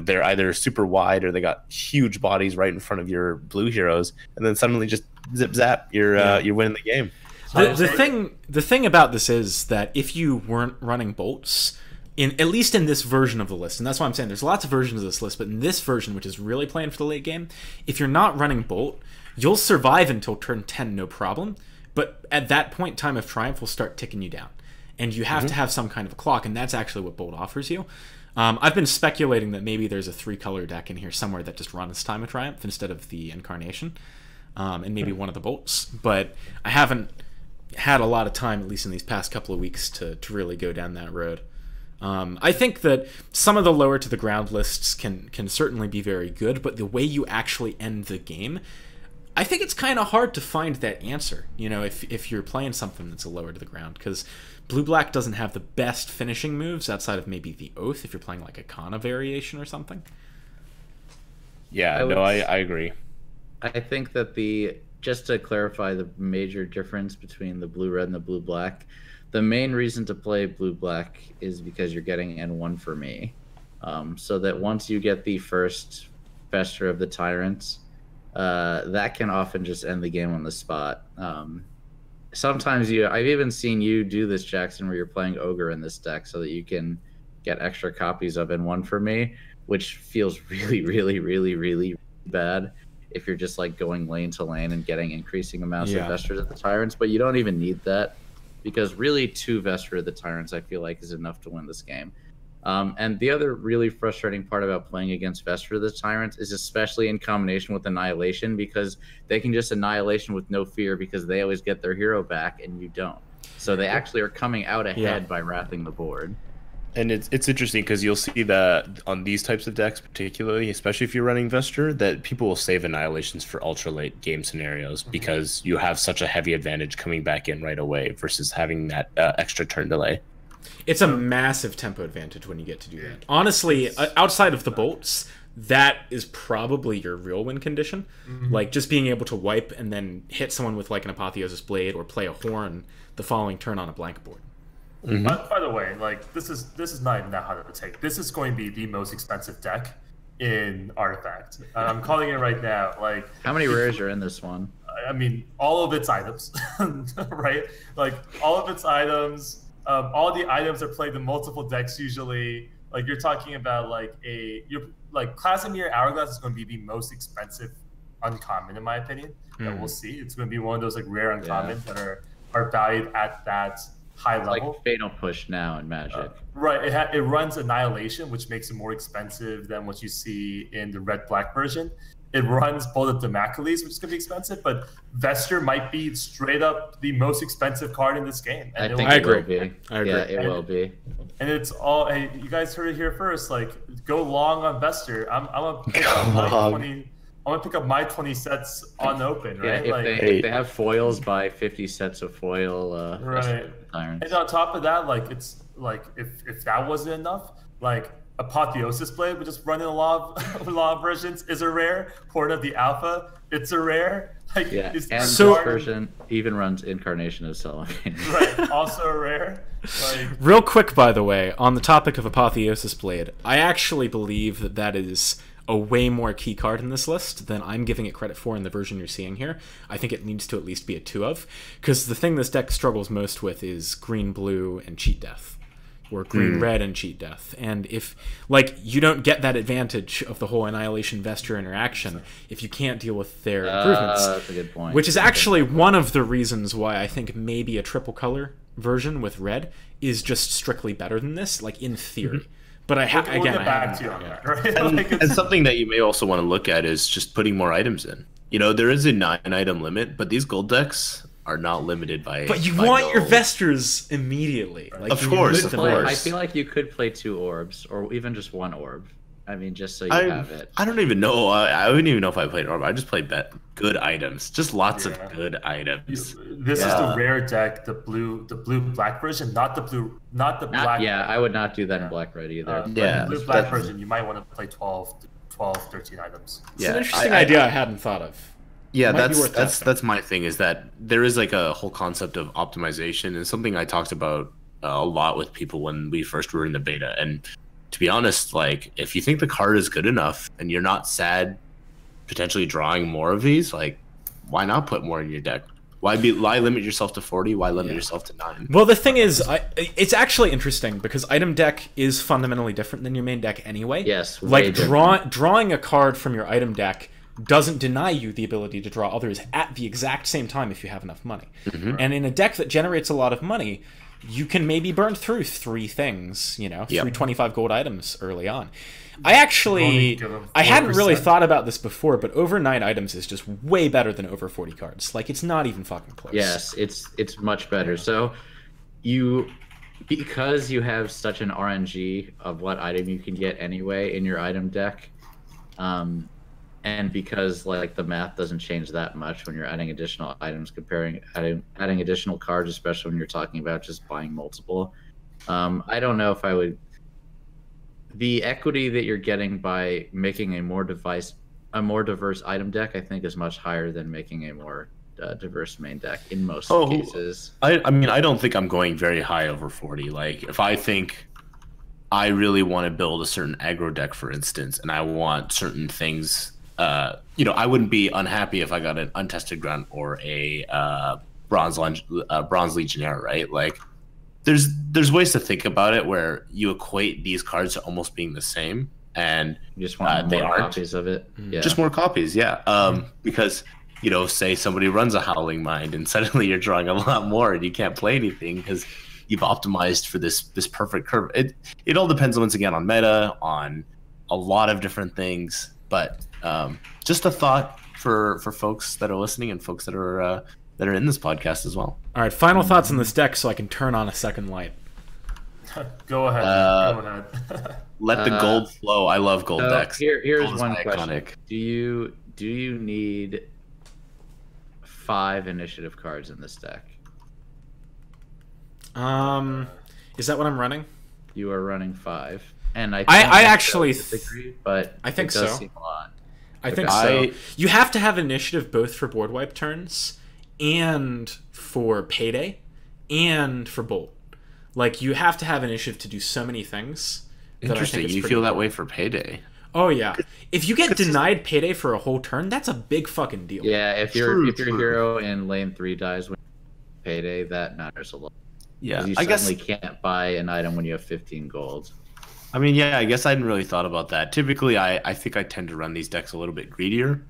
they're either super wide or they got huge bodies right in front of your blue heroes, and then suddenly just zip zap, you're winning the game. The thing about this is that if you weren't running bolts, at least in this version of the list, and that's why I'm saying there's lots of versions of this list, but in this version, which is really playing for the late game, if you're not running bolt, you'll survive until turn 10 no problem, but at that point, Time of Triumph will start ticking you down, and you have to have some kind of a clock, and that's actually what bolt offers you. I've been speculating that maybe there's a 3-color deck in here somewhere that just runs Time of Triumph instead of the Incarnation, and maybe one of the bolts, but I haven't had a lot of time, at least in these past couple of weeks, to really go down that road. I think that some of the lower to the ground lists can certainly be very good, but the way you actually end the game, I think it's kind of hard to find that answer, if you're playing something that's a lower to the ground, because blue-black doesn't have the best finishing moves outside of maybe the Oath if you're playing like a Kana variation or something. Yeah, I agree. I think that just to clarify the major difference between the blue-red and the blue-black, the main reason to play blue-black is because you're getting N1 for me. So that once you get the first Fester of the Tyrants, that can often just end the game on the spot. Sometimes I've even seen you do this, Jackson, where you're playing Ogre in this deck so that you can get extra copies of N1 for me, which feels really, really, really, really bad if you're just like going lane to lane and getting increasing amounts of Vesters of the Tyrants, but you don't even need that because really 2 Vesture of the Tyrants I feel like is enough to win this game. And the other really frustrating part about playing against Vesture of the Tyrants is especially in combination with Annihilation, because they can just Annihilation with no fear because they always get their hero back and you don't. So they actually are coming out ahead by wrathing the board. And it's interesting because you'll see that on these types of decks, particularly, especially if you're running Vesture, that people will save Annihilations for ultra late game scenarios because you have such a heavy advantage coming back in right away versus having that extra turn delay. It's a massive tempo advantage when you get to do that. Honestly, outside of the bolts, that is probably your real win condition. Like just being able to wipe and then hit someone with like an Apotheosis Blade or play a Horn the following turn on a blank board. By the way, like this is not even that hard of a take. This is going to be the most expensive deck in Artifact. I'm calling it right now. Like, how many rares are in this one? I mean, all of its items, right? Like all of its items. All the items are played in multiple decks usually. Like you're talking about like Clazemir Hourglass is going to be the most expensive uncommon in my opinion. That we'll see. It's going to be one of those like rare uncommons that are valued at that high It's level. like Fatal Push now in Magic. Right. It runs Annihilation, which makes it more expensive than what you see in the red-black version. It runs Bullet of Damocles, which is going to be expensive, but Vesture might be straight up the most expensive card in this game. And I think I it will agree. be. I agree. Yeah, it will be. And it's all, hey, you guys heard it here first. Like, go long on Vesture. I'm gonna pick up my 20. I'm gonna pick up my 20 sets on open, right? Yeah, like, if they have foils, buy 50 sets of foil. right. Irons. And on top of that, like, it's like if that wasn't enough, like Apotheosis Blade, which is running a lot of versions, is a rare. Horde of the Alpha, it's a rare. Like, Yeah, it's and So- this version even runs Incarnation of Cellophane. right, also a rare. Like, Real quick, by the way, on the topic of Apotheosis Blade, I actually believe that that is a way more key card in this list than I'm giving it credit for in the version you're seeing here. I think it needs to at least be a 2 of, because the thing this deck struggles most with is green-blue and cheat death, or green-red and cheat death. And if, like, you don't get that advantage of the whole Annihilation Vesture interaction if you can't deal with their improvements. That's a good point. Which is actually one of the reasons why I think maybe a triple color version with red is just strictly better than this, like in theory. But we'll again, get I back haven't- to you on yeah. that, right? And, Like, and something that you may also want to look at is just putting more items in. You know, there is a 9-item limit, but these gold decks are not limited by. But you by want your gold. Vestures immediately. Like, Of you course, list of them Play- out. course. I feel like you could play 2 orbs, or even just 1 orb. I mean, just so you I, have it. I don't even know. I wouldn't even know if I played Orb. I just played good items. Just lots Yeah. of good items. this is Yeah. the rare deck, the blue black version, not the black. Yeah, I would not do that in black red either. But Yeah, the blue black that's- version, you might want to play 12, 13 items. It's an interesting idea I hadn't thought of. Yeah, Might be that's worth testing. that's my thing, is that there is like a whole concept of optimization, and something I talked about a lot with people when we first were in the beta. And to be honest, like, if you think the card is good enough and you're not sad potentially drawing more of these, like, why not put more in your deck? Why limit yourself to 40? Why limit yourself to 9? Well, the thing is, it's actually interesting because item deck is fundamentally different than your main deck anyway. Yes, way like different. drawing a card from your item deck doesn't deny you the ability to draw others at the exact same time if you have enough money. And in a deck that generates a lot of money, you can maybe burn through 3 things, you know, Yep. 3 25 gold items early on. I actually, give them I hadn't really 4%. thought about this before, but over 9 items is just way better than over 40 cards. Like, it's not even fucking close. Yes, it's much better. So because you have such an RNG of what item you can get anyway in your item deck, and because like the math doesn't change that much when you're adding additional items, adding additional cards, especially when you're talking about just buying multiple. I don't know if I would. The equity that you're getting by making a more diverse item deck, I think, is much higher than making a more diverse main deck in most cases. I mean, I don't think I'm going very high over 40. Like, if I think I really want to build a certain aggro deck, for instance, and I want certain things, you know, I wouldn't be unhappy if I got an Untested Grunt or a Bronze Legionnaire, right? Like, there's ways to think about it where you equate these cards to almost being the same, and You just want they more aren't. copies of it. Yeah. just more copies, yeah. Because, you know, say somebody runs a Howling Mind and suddenly you're drawing a lot more and you can't play anything because you've optimized for this perfect curve. It all depends once again on meta, on a lot of different things. But just a thought for folks that are listening and folks that are in this podcast as well. All right, final thoughts on this deck so I can turn on a second light. Go ahead. Go ahead. Let the gold flow. I love gold So decks. here's Gold is one iconic. question: Do you need 5 initiative cards in this deck? Is that what I'm running? You are running 5, and I actually disagree, but I think it does so. seem a lot. I think Okay. so. You have to have initiative both for board wipe turns and for payday and for bolt. Like, you have to have initiative to do so many things. that I think Interesting. it's You pretty feel that cool. way for payday. Oh yeah. If you get denied payday for a whole turn, that's a big fucking deal. Yeah, if your True. hero in lane 3 dies when payday, that matters a lot. Yeah, 'Cause you I guess. suddenly can't buy an item when you have 15 gold. I mean, yeah, I guess I hadn't really thought about that. Typically, I think I tend to run these decks a little bit greedier.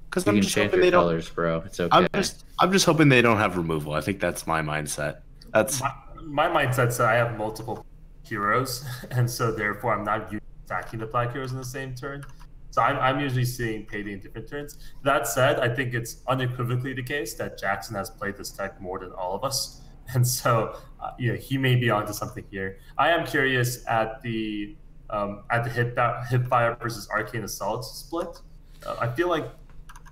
Because You I'm can just change hoping your they don't. colors, bro. It's okay. I'm just hoping they don't have removal. I think that's my mindset. That's My mindset's that I have multiple heroes, and so therefore I'm not usually stacking the black heroes in the same turn. So I'm usually seeing payday in different turns. That said, I think it's unequivocally the case that Jackson has played this deck more than all of us, and so he may be onto something here. I am curious at the Hipfire versus Arcane Assault split. I feel like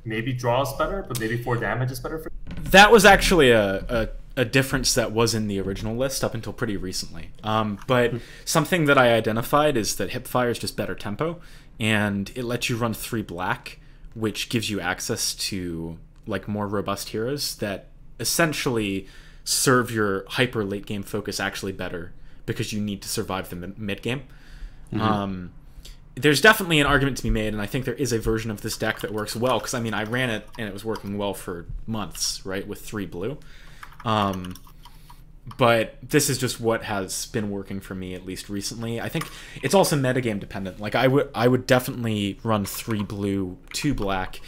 maybe draw is better, but maybe 4 damage is better for. That was actually a difference that was in the original list up until pretty recently. But something that I identified is that Hipfire is just better tempo, and it lets you run 3 black, which gives you access to like more robust heroes that essentially serve your hyper late game focus actually better because you need to survive the mid game. There's definitely an argument to be made, and I think there is a version of this deck that works well, because I mean I ran it and it was working well for months, right, with 3 blue. But this is just what has been working for me, at least recently. I think it's also metagame dependent. Like I would definitely run 3 blue, 2 black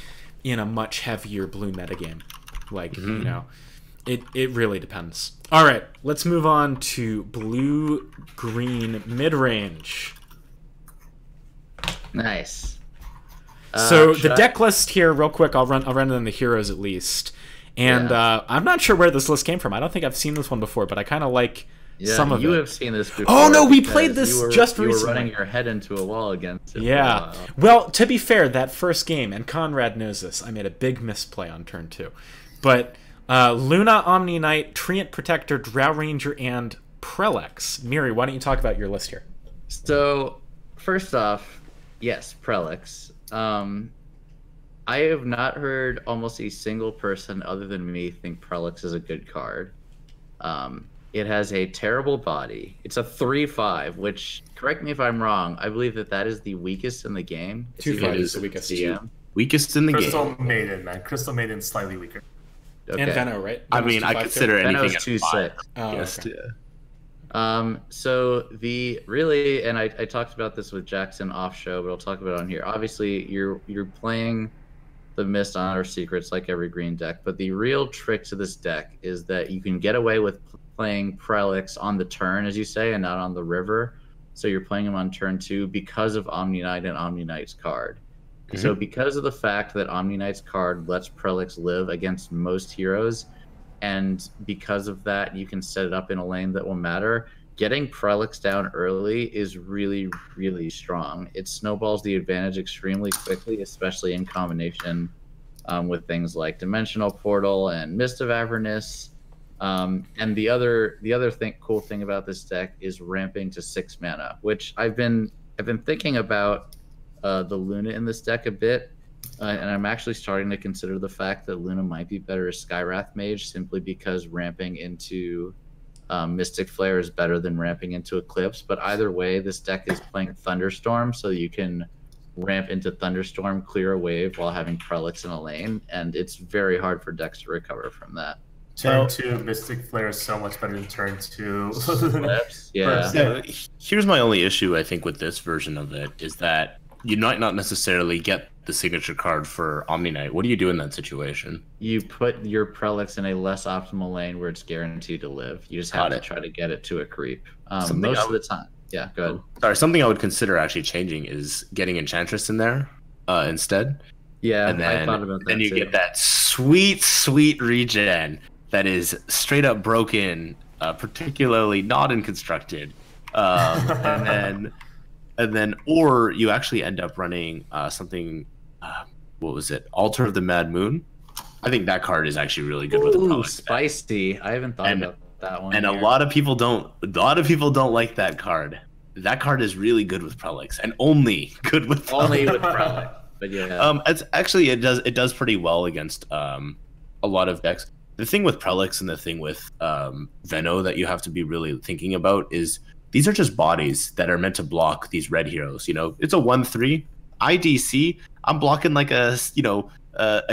in a much heavier blue metagame. Like, you know, it really depends. All right, let's move on to blue-green mid-range. Nice. So the deck list here, real quick, I'll run down the heroes at least. And I'm not sure where this list came from. I don't think I've seen this one before, but I kind of like some of it. You have seen this before. Oh no, we played this just recently. You were running your head into a wall against it. Yeah. Well, to be fair, that first game, and Conrad knows this, I made a big misplay on turn 2. But Luna, Omni Knight, Treant Protector, Drow Ranger, and Prelex. Mirhi, why don't you talk about your list here? So, first off, yes, Prelex. I have not heard almost a single person other than me think Prelex is a good card. It has a terrible body. It's a 3/5, which, correct me if I'm wrong, I believe that is the weakest in the game. 2/5 is the weakest. Weakest in the Crystal game. Maiden, man. Crystal Maiden's slightly weaker. Okay. And Venno, right? I mean, I consider anything Venno's at 2/6. 5. Oh, Yes, okay. So and I talked about this with Jackson off show, but I'll talk about it on here. Obviously, you're playing the Mist Honor Secrets like every green deck, but the real trick to this deck is that you can get away with playing Prelix on the turn, as you say, and not on the river. So you're playing him on turn 2 because of Omni Knight and Omni Knight's card. So because of the fact that Omni Knight's card lets Prelix live against most heroes, and because of that you can set it up in a lane that will matter, getting Prelix down early is really, really strong. It snowballs the advantage extremely quickly, especially in combination with things like Dimensional Portal and Mist of Avernus. And the other cool thing about this deck is ramping to 6 mana, which I've been thinking about the Luna in this deck a bit, and I'm actually starting to consider the fact that Luna might be better as Skywrath Mage, simply because ramping into Mystic Flare is better than ramping into Eclipse. But either way, this deck is playing Thunderstorm, so you can ramp into Thunderstorm, clear a wave while having Prelix in a lane, and it's very hard for decks to recover from that. Turn 2 Mystic Flare is so much better than turn 2. Yeah. So here's my only issue, I think, with this version of it, is that you might not necessarily get the signature card for Omni Knight. What do you do in that situation? You put your Prelix in a less optimal lane where it's guaranteed to live. You just have to try to get it to a creep. Most of the time. Yeah, go ahead. Sorry, something I would consider actually changing is getting Enchantress in there instead. Yeah, and then, I thought about that then you too. get that sweet, sweet regen that is straight up broken, particularly not in constructed. And then, or you actually end up running something. What was it? Altar of the Mad Moon. I think that card is actually really good with the Prelix. Spicy. I haven't thought about that one. And a lot of people don't. A lot of people don't like that card. That card is really good with Prelix, and only good with Prelix. Only with Prelix. But yeah. It's actually it does pretty well against a lot of decks. The thing with Prelix and the thing with Venno that you have to be really thinking about is these are just bodies that are meant to block these red heroes. You know, it's a 1/3 IDC. I'm blocking like a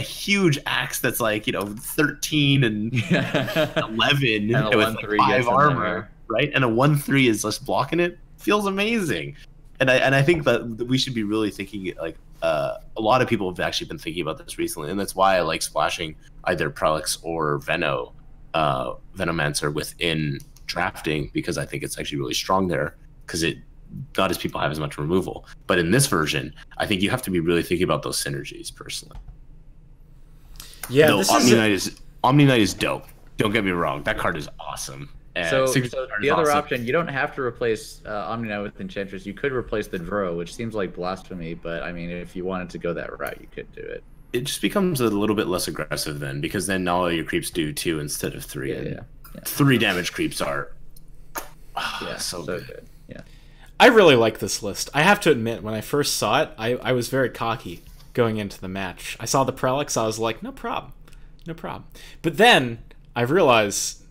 huge axe that's like 13 and 11 and a with 1/3 like 5 gets in armor, there. right? And a 1/3 is just blocking it. Feels amazing. And I think that we should be really thinking like a lot of people have actually been thinking about this recently, and that's why I like splashing either Prelix or Venomancer within drafting, because I think it's actually really strong there, because not as people have as much removal. But in this version, I think you have to be really thinking about those synergies personally. Yeah, though Omni Knight is dope. Don't get me wrong, that card is awesome. So the other option, you don't have to replace Omni Knight with Enchantress. You could replace the Dro, which seems like blasphemy, but I mean, if you wanted to go that route, you could do it. It just becomes a little bit less aggressive then, because then all your creeps do 2 instead of 3. Yeah. 3 damage creeps are so good. Yeah. I really like this list. I have to admit, when I first saw it, I was very cocky going into the match. I saw the Prelix, I was like, no problem. But then I realized,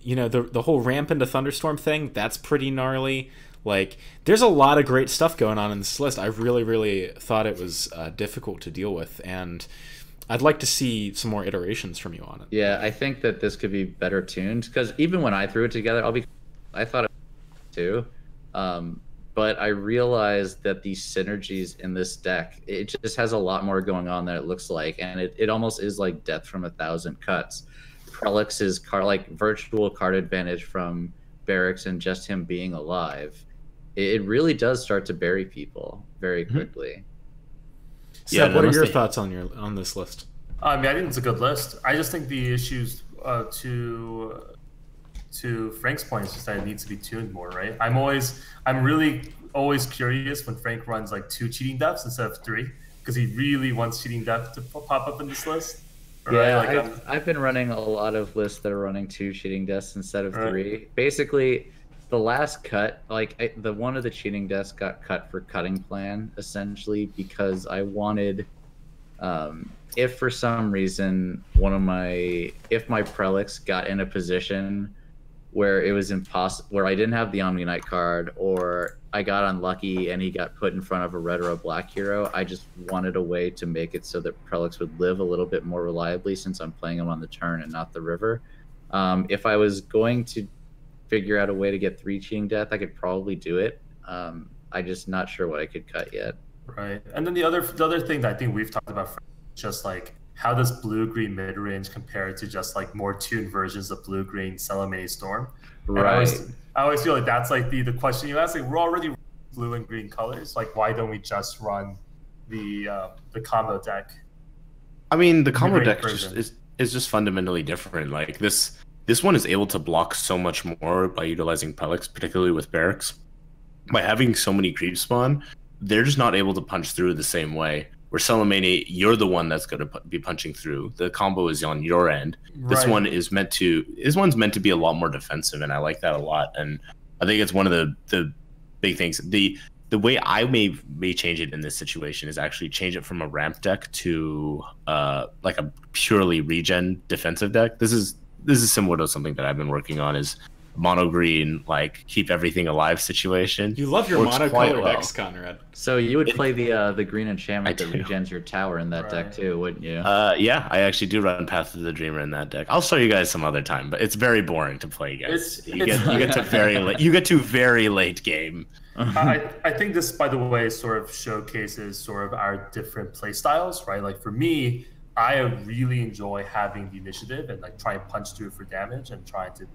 you know, the whole ramp into Thunderstorm thing, that's pretty gnarly. Like, there's a lot of great stuff going on in this list. I really thought it was difficult to deal with, and I'd like to see some more iterations from you on it. Yeah, I think that this could be better tuned, because even when I threw it together, I thought it too. But I realized that these synergies in this deck, it just has a lot more going on than it looks like, and it almost is like death from 1,000 cuts. Prelix's virtual card advantage from Barracks and just him being alive, it really does start to bury people very quickly. So what are your thoughts on this list? I mean, I think it's a good list. I just think the issues to Frank's point is just that it needs to be tuned more, right? I'm really always curious when Frank runs like 2 cheating deaths instead of 3, because he really wants cheating death to pop up in this list. Right? Yeah, like, I've been running a lot of lists that are running 2 cheating deaths instead of 3. Basically, the last cut, the one of the cheating deaths got cut for cutting plan, essentially, because I wanted, if for some reason if my Prelix got in a position where it was impossible, where I didn't have the Omni Knight card, or I got unlucky and he got put in front of a red or a black hero, I just wanted a way to make it so that Prelix would live a little bit more reliably, since I'm playing him on the turn and not the river. If I was going to figure out a way to get 3 cheating death, I could probably do it. I'm just not sure what I could cut yet. Right. And then the other thing that I think we've talked about, just like, how does blue-green mid-range compare to just like more tuned versions of blue-green Salamene Storm? Right. I always feel like that's like the question you ask. Like, we're already blue and green colors. Like, why don't we just run the combo deck? I mean, the combo deck is just fundamentally different. Like this one is able to block so much more by utilizing Prelix, particularly with Barracks. By having so many creep spawn, they're just not able to punch through the same way. Where Salamene, you're the one that's going to be punching through. The combo is on your end. Right. This one's meant to be a lot more defensive, and I like that a lot. And I think it's one of the big things. The way I may change it in this situation is actually change it from a ramp deck to like a purely regen defensive deck. This is similar to something that I've been working on, is mono green, like keep everything alive situation. You love your monocolor decks, Conrad. So you would play the green enchantment that regens your tower in that deck too, wouldn't you? Yeah, I actually do run Path of the Dreamer in that deck. I'll show you guys some other time, but it's very boring to play, guys. You get to very late. You get to very late game. I think this, by the way, sort of showcases sort of our different play styles, right? Like for me, I really enjoy having the initiative and like try and punch through for damage and trying to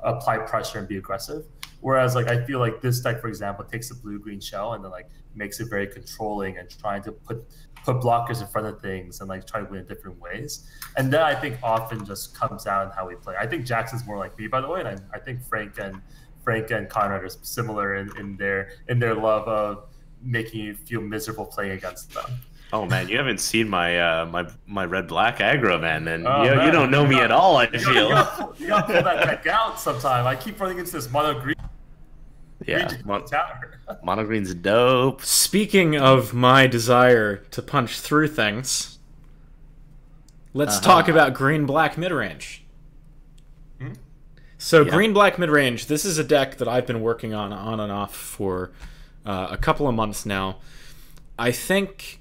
apply pressure and be aggressive. Whereas like I feel like this deck, for example, takes the blue-green shell and then like makes it very controlling and trying to put blockers in front of things and like try to win in different ways. And then I think often just comes out in how we play. I think Jackson's more like me, by the way, and I think Frank and Conrad are similar in their love of making you feel miserable playing against them. Oh man, you haven't seen my my red black aggro, man, and you don't know me at all. I feel you gotta pull that deck out sometime. I keep running into this mono green. Yeah, mono green's dope. Speaking of my desire to punch through things, let's talk about green black midrange. So green black midrange, this is a deck that I've been working on and off for a couple of months now. I think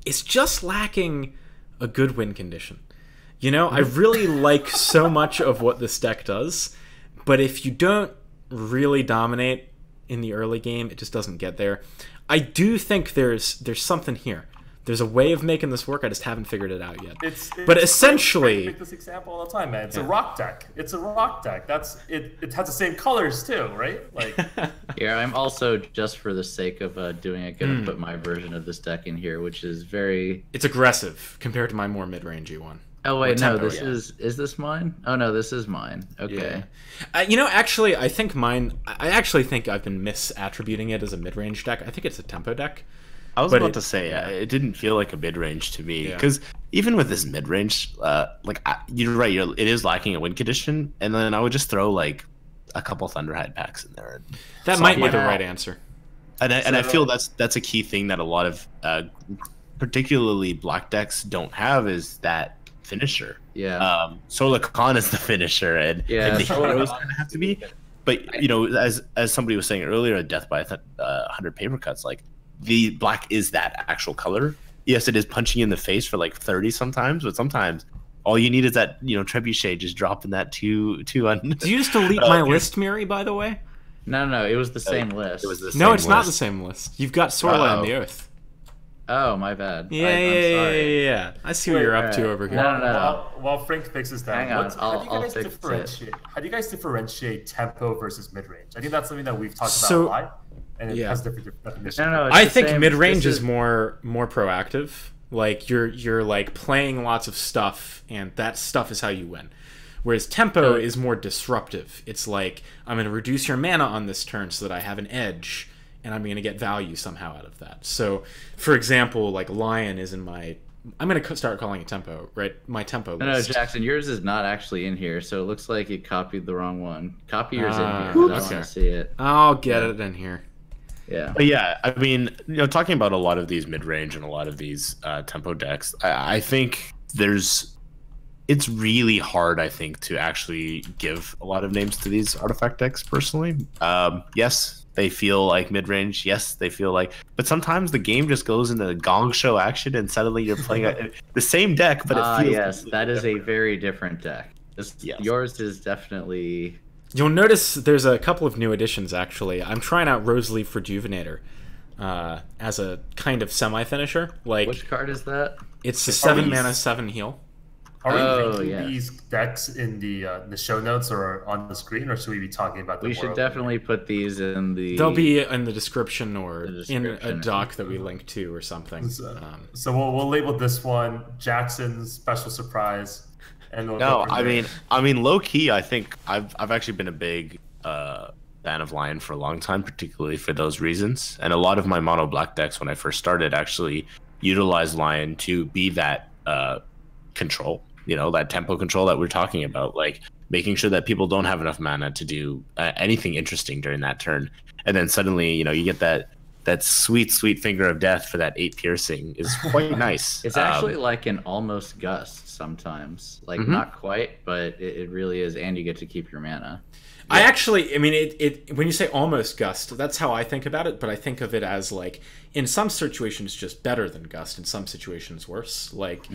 it's just lacking a good win condition. You know, I really like so much of what this deck does, but if you don't really dominate in the early game, it just doesn't get there. I do think there's something here. There's a way of making this work. I just haven't figured it out yet. But essentially, I make this example all the time, man. It's a rock deck. It's a rock deck. That's it. It has the same colors too, right? Like, yeah. I'm also, just for the sake of doing it, gonna put my version of this deck in here, which is very. It's aggressive compared to my more mid-rangey one. Oh wait, no. This is this mine? Oh no, this is mine. Okay. Yeah. You know, actually, I think mine. I actually think I've been misattributing it as a mid-range deck. I think it's a tempo deck. I was about to say, it didn't feel like a mid-range to me, because even with this mid-range, you're right, it is lacking a win condition, and then I would just throw like a couple Thunderhide packs in there. That might be the right answer. And I feel that's a key thing that a lot of, particularly black decks, don't have, is that finisher. Yeah. Solar Khan is the finisher, and the heroes kind of have to be. But you know, as somebody was saying earlier, Death by 100 paper cuts, like. The black is that actual color. Yes, it is punching you in the face for like 30 sometimes, but sometimes all you need is that, you know, trebuchet just dropping that two on. Did you just delete my list, Mirhi, by the way? No, it was the same list. It was the same No, it's not list. the same list. You've got Sorla and the Oath. Oh, my bad. Yeah, I'm sorry. yeah. I see what you're up to over here. No. While Frank fixes that, Hang on, how do you guys differentiate tempo versus mid range? I think that's something that we've talked about a lot, and it has different definitions. No, I think mid range is more proactive. Like you're like playing lots of stuff, and that stuff is how you win. Whereas tempo is more disruptive. It's like, I'm going to reduce your mana on this turn so that I have an edge, and I'm going to get value somehow out of that. So, for example, like Lion is in my... I'm going to start calling it tempo, right? My tempo list. No, Jackson, yours is not actually in here, so it looks like you copied the wrong one. Copy yours in here. I don't want to see it. I'll get it in here. Yeah. But yeah, I mean, you know, talking about a lot of these mid-range and a lot of these tempo decks, I think it's really hard, I think, to actually give a lot of names to these artifact decks, personally. Yes, they feel like mid-range. Yes, they feel like... But sometimes the game just goes into gong show action, and suddenly you're playing the same deck, but it feels... yes, that is a very different deck. Yours is definitely... You'll notice there's a couple of new additions, actually. I'm trying out Roseleaf Rejuvenator as a kind of semi-finisher. Like, which card is that? It's a 7-mana 7 heal. Are we linking these decks in the show notes or on the screen, or should we be talking about them? We should definitely put these in the... They'll be in the description or in a doc that we link to or something. So we'll label this one Jackson's special surprise. And I mean, low key, I think I've actually been a big fan of Lion for a long time, particularly for those reasons. And a lot of my mono black decks, when I first started, actually utilized Lion to be that control. You know, that tempo control that we're talking about, like making sure that people don't have enough mana to do anything interesting during that turn. And then suddenly, you know, you get that sweet finger of death for that 8 piercing is quite nice. It's actually like an almost gust sometimes. Like not quite, but it really is, and you get to keep your mana. Yeah. I mean, it when you say almost Gust, that's how I think about it, but I think of it as, like, in some situations just better than Gust, in some situations worse. Like,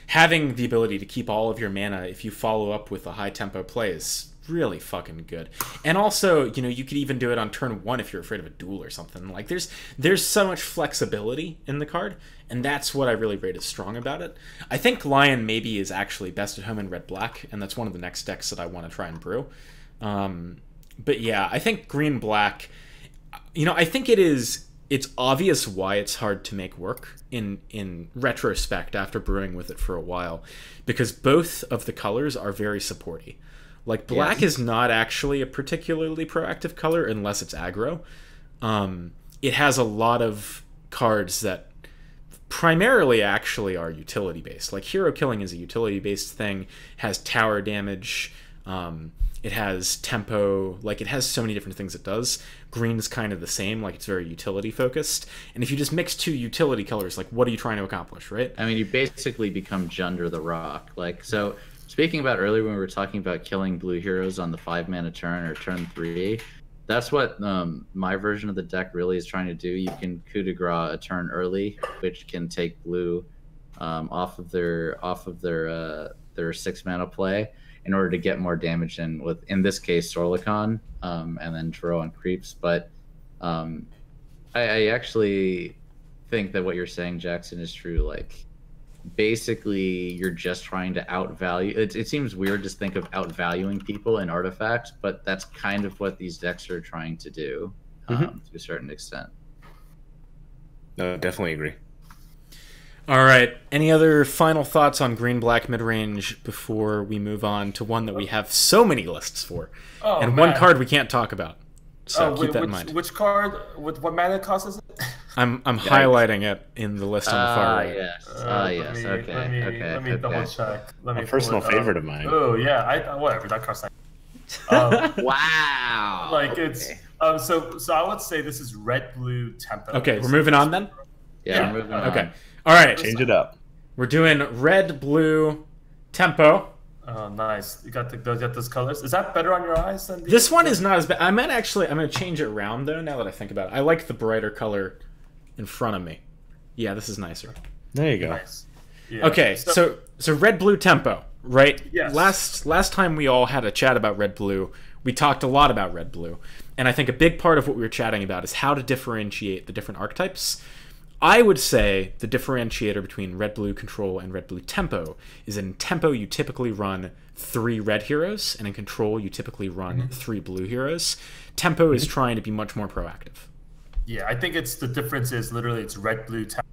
having the ability to keep all of your mana if you follow up with a high-tempo play is really fucking good. And also, you know, you could even do it on turn 1 if you're afraid of a duel or something. Like, there's so much flexibility in the card, and that's what I really rate as strong about it. I think Lion maybe is actually best at home in red-black, and that's one of the next decks that I want to try and brew. But yeah, I think green-black, you know, I think it's obvious why it's hard to make work in retrospect after brewing with it for a while, because both of the colors are very supporty. Like, black is not actually a particularly proactive color unless it's aggro. It has a lot of cards that primarily actually are utility-based. Like, hero killing is a utility-based thing, has tower damage, it has tempo, like, it has so many different things it does. Green's kind of the same, like, it's very utility focused. And if you just mix 2 utility colors, like, what are you trying to accomplish, right? I mean, you basically become Junder the Rock. Like, so speaking about earlier when we were talking about killing blue heroes on the 5-mana turn or turn 3, that's what my version of the deck really is trying to do. You can coup de grace a turn early, which can take blue off of their 6-mana play, in order to get more damage in, with, in this case, Sorlikon, and then Turo on creeps. But I actually think that what you're saying, Jackson, is true. Like, basically, you're just trying to outvalue. It seems weird to think of outvaluing people in artifacts, but that's kind of what these decks are trying to do to a certain extent. No, definitely agree. All right. Any other final thoughts on green-black mid-range before we move on to one that we have so many lists for, and one card we can't talk about? So keep that in mind. Which card? What mana cost is it? I'm highlighting it in the list on the far right. Yes. Yes. Let me double check. A personal favorite of mine. Oh yeah, whatever. That card's Wow. Like it's so I would say this is red blue tempo. Okay, we're moving on then. Yeah, we're moving on. Okay. All right. Change it up. We're doing red blue tempo. Oh, nice. You got those colors. Is that better on your eyes than this one is not as bad. I'm going to change it around though. Now that I think about it, I like the brighter color in front of me. Yeah, this is nicer. There you go. Nice. Yeah. Okay, so red blue tempo, right? Yes. Last time we all had a chat about red blue, we talked a lot about red blue, and I think a big part of what we were chatting about is how to differentiate the different archetypes. I would say the differentiator between red blue control and red blue tempo is in tempo you typically run 3 red heroes, and in control you typically run 3 blue heroes. Tempo is trying to be much more proactive. Yeah, I think the difference is literally it's red blue tempo,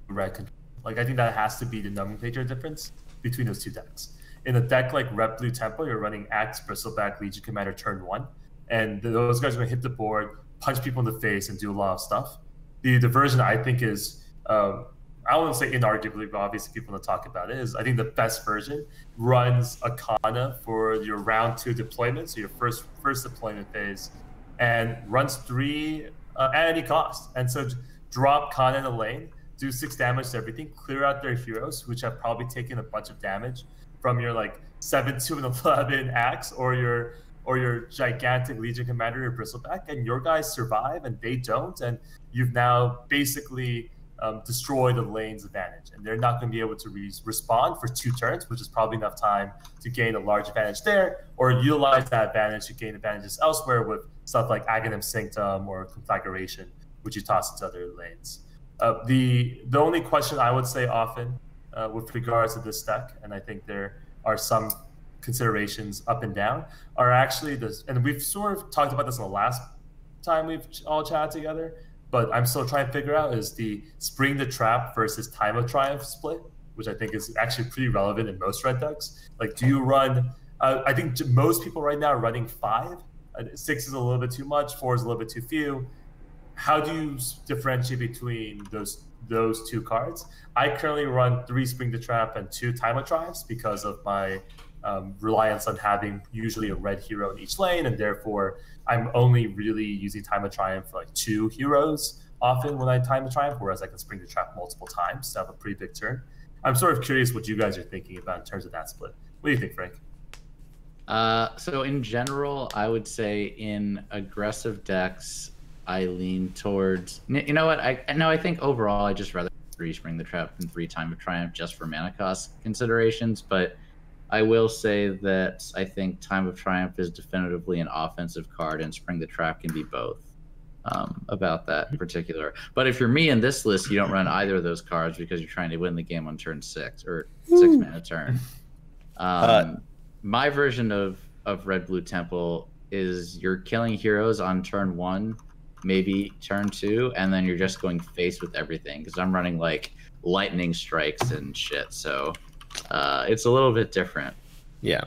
red control. Like I think that has to be the nomenclature difference between those two decks. In a deck like red blue tempo, you're running Axe, Bristleback, Legion Commander turn 1, and those guys are going to hit the board, punch people in the face, and do a lot of stuff. The version I think is, I wouldn't say inarguably, but obviously people want to talk about it, is I think the best version runs a Kana for your round 2 deployment, so your first deployment phase, and runs 3 at any cost. And so drop Kana in the lane, do 6 damage to everything, clear out their heroes, which have probably taken a bunch of damage from your like 7-2 and 11 Axe or your gigantic Legion Commander or Bristleback, and your guys survive and they don't, and you've now basically destroyed the lane's advantage, and they're not going to be able to respond for 2 turns, which is probably enough time to gain a large advantage there, or utilize that advantage to gain advantages elsewhere with stuff like Aghanim Sanctum or Conflagration, which you toss into other lanes. The only question I would say often with regards to this deck, and I think there are some considerations up and down, are actually this, and we've sort of talked about this the last time we've all chatted together, but I'm still trying to figure out, is the Spring the Trap versus Time of Triumph split, which I think is actually pretty relevant in most red decks. Like, do you run, I think most people right now are running 5. 6 is a little bit too much, 4 is a little bit too few. How do you differentiate between those 2 cards? I currently run 3 Spring the Trap and 2 Time of Triumphs because of my reliance on having usually a red hero in each lane, and therefore I'm only really using Time of Triumph for like 2 heroes often when I Time of Triumph, whereas I can Spring the Trap multiple times to have a pretty big turn. I'm sort of curious what you guys are thinking about in terms of that split. What do you think, Frank? So in general, I would say in aggressive decks, I lean towards, you know what? I think overall I just rather 3 Spring the Trap than 3 Time of Triumph just for mana cost considerations, but I will say that I think Time of Triumph is definitively an offensive card, and Spring the Trap can be both. About that in particular. But if you're me in this list, you don't run either of those cards because you're trying to win the game on turn 6 or 6 mana turn. My version of Red Blue Temple is you're killing heroes on turn 1, maybe turn 2, and then you're just going face with everything because I'm running like lightning strikes and shit. So it's a little bit different. Yeah.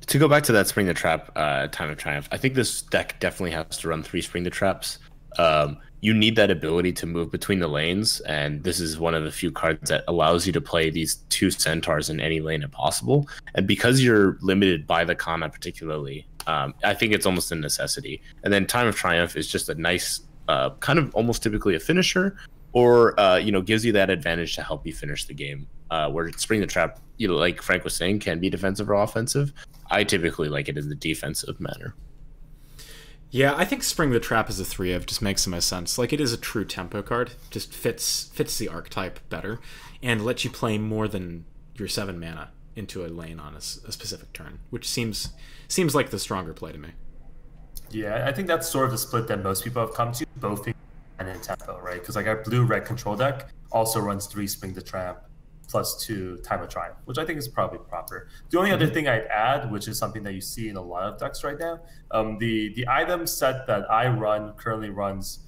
To go back to that Spring the Trap, Time of Triumph, I think this deck definitely has to run 3 Spring the Traps. You need that ability to move between the lanes, and this is one of the few cards that allows you to play these 2 centaurs in any lane if possible. And because you're limited by the Kana particularly, I think it's almost a necessity. And then Time of Triumph is just a nice, kind of almost typically a finisher, or gives you that advantage to help you finish the game. Where Spring the Trap, like Frank was saying, can be defensive or offensive. I typically like it in the defensive manner. Yeah, I think Spring the Trap as a 3-of just makes the most sense. Like, it is a true tempo card, just fits the archetype better, and lets you play more than your 7 mana into a lane on a specific turn, which seems like the stronger play to me. Yeah, I think that's sort of the split that most people have come to, both and in tempo, right? Because like our blue-red control deck also runs 3 Spring the Tramp plus 2 Time of Triumph, which I think is probably proper. The only other thing I'd add, which is something that you see in a lot of decks right now, the item set that I run currently runs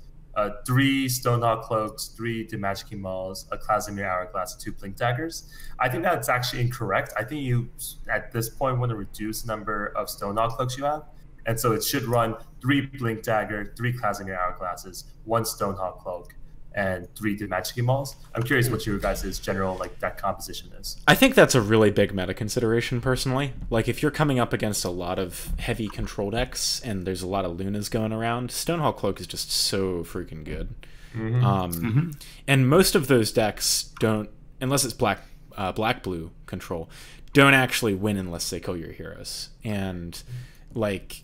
3 Stonehawk Cloaks, 3 Magic Mauls, a Casimir Hourglass, 2 Blink Daggers. I think that's actually incorrect. I think you, at this point, want to reduce the number of Stonehawk Cloaks you have. And so it should run 3 Blink Dagger, 3 Casimir Hourglasses, 1 Stonehawk Cloak, and 3 Magic Mauls. I'm curious what your guys' general like deck composition is. I think that's a really big meta consideration, personally. Like, if you're coming up against a lot of heavy control decks and there's a lot of Lunas going around, Stonehawk Cloak is just so freaking good. And most of those decks don't, unless it's black-blue control, don't actually win unless they kill your heroes. And, like,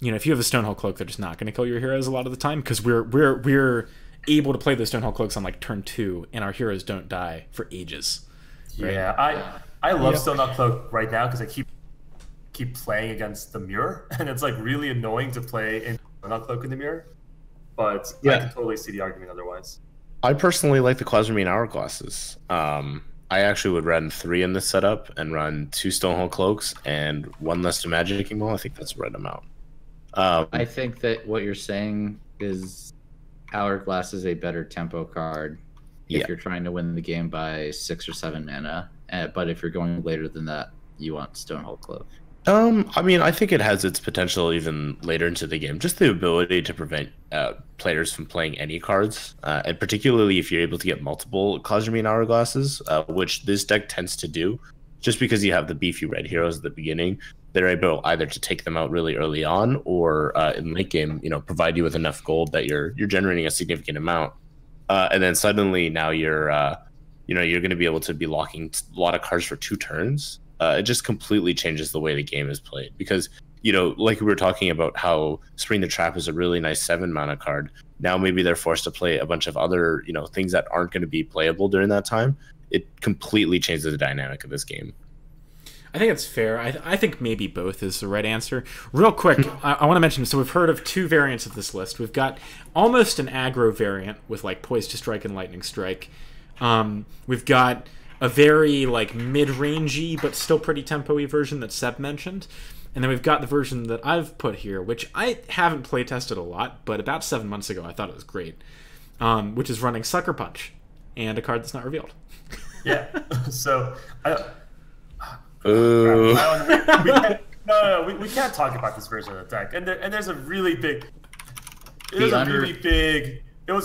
you know, if you have a Stonehawk Cloak, they're just not going to kill your heroes a lot of the time, because we're able to play those Stonehawk Cloaks on like turn 2, and our heroes don't die for ages. Right? Yeah, I love Stonehawk Cloak right now because I keep playing against the mirror, and it's like really annoying to play in Stonehawk Cloak in the mirror. But I can totally see the argument otherwise. I personally like the Quasarmine Hourglasses. I actually would run 3 in this setup and run 2 Stonehawk Cloaks and 1 less to Magic Mall. I think that's the right amount. I think that what you're saying is Hourglass is a better tempo card if you're trying to win the game by 6 or 7 mana. But if you're going later than that, you want Stonehawk Cloak. I mean, I think it has its potential even later into the game. Just the ability to prevent players from playing any cards, and particularly if you're able to get multiple Quasarmine Hourglasses, which this deck tends to do. Just because you have the beefy red heroes at the beginning, they're able either to take them out really early on, or in late game, you know, provide you with enough gold that you're generating a significant amount, and then suddenly now you're going to be able to be locking a lot of cards for 2 turns. It just completely changes the way the game is played, because, you know, like we were talking about how Spring the Trap is a really nice 7 mana card. Now maybe they're forced to play a bunch of other, you know, things that aren't going to be playable during that time. It completely changes the dynamic of this game. I think it's fair. I think maybe both is the right answer. Real quick, I want to mention, so we've heard of 2 variants of this list. We've got almost an aggro variant with like Poise to Strike and Lightning Strike. We've got a very like mid-rangey but still pretty tempo-y version that Seb mentioned. And then we've got the version that I've put here, which I haven't play-tested a lot, but about 7 months ago I thought it was great, which is running Sucker Punch and a card that's not revealed. Yeah, so Ooh. we can't talk about this version of the deck. And there's a really big, it was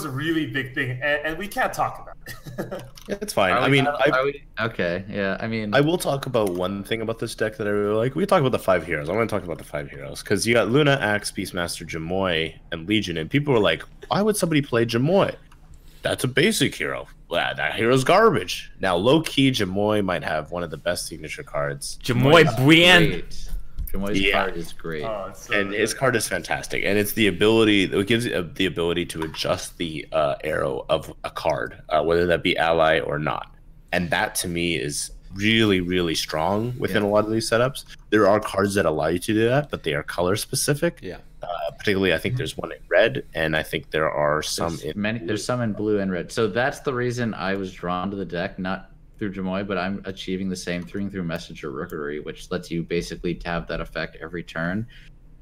a really big thing, and we can't talk about it. Yeah, it's fine. I will talk about one thing about this deck that I really like. We can talk about the 5 heroes. I want to talk about the 5 heroes, because you got Luna, Axe, Beastmaster, Jamoy, and Legion, and people were like, why would somebody play Jamoy? That's a basic hero. That hero's garbage. Now, low-key, Jamoy might have one of the best signature cards. Jamoy Buen. Jamoy's card is great. And his card is fantastic. And it's the ability, it gives you the ability to adjust the arrow of a card, whether that be ally or not. And that, to me, is really, really strong within a lot of these setups. There are cards that allow you to do that, but they are color-specific. Yeah. Particularly, I think there's one in red, and I think there are some there's some in blue and red. So that's the reason I was drawn to the deck, not through Jamoy, but I'm achieving the same thing through Messenger Rookery, which lets you basically have that effect every turn.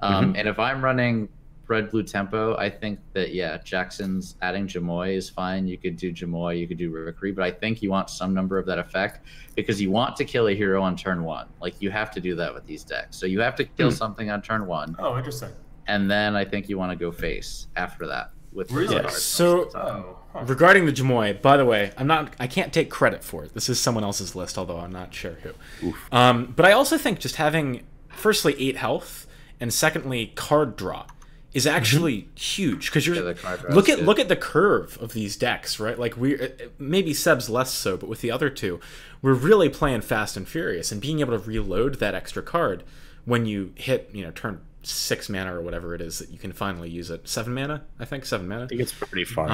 And if I'm running red-blue tempo, I think that, Jackson's adding Jamoy is fine. You could do Jamoy, you could do Rookery, but I think you want some number of that effect, because you want to kill a hero on turn 1. Like, you have to do that with these decks. So you have to kill something on turn 1. Oh, interesting. And then I think you want to go face after that with Really? the cards. So, regarding the Jamoy, by the way, I can't take credit for it. This is someone else's list, although I'm not sure who. But I also think just having, firstly, 8 health, and secondly, card draw is actually huge, because you're look at the curve of these decks, right? Like, maybe Seb's less so, but with the other 2, we're really playing fast and furious, and being able to reload that extra card when you hit, turn 6 mana or whatever it is that you can finally use it. 7 mana, I think 7 mana. I think it's pretty far.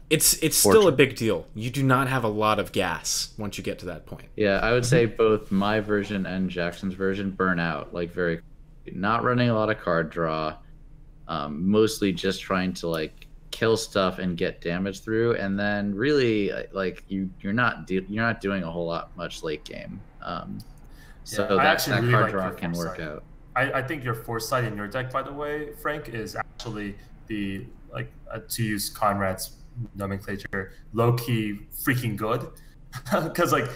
It's still a big deal. You do not have a lot of gas once you get to that point. Yeah, I would say both my version and Jackson's version burn out, like, very, not running a lot of card draw, mostly just trying to, like, kill stuff and get damage through, and then really like you're not doing a whole lot much late game. So that really card like draw your can work foresight. out. I think your foresight in your deck, by the way, Frank, is actually the to use Conrad's nomenclature, low key freaking good, because like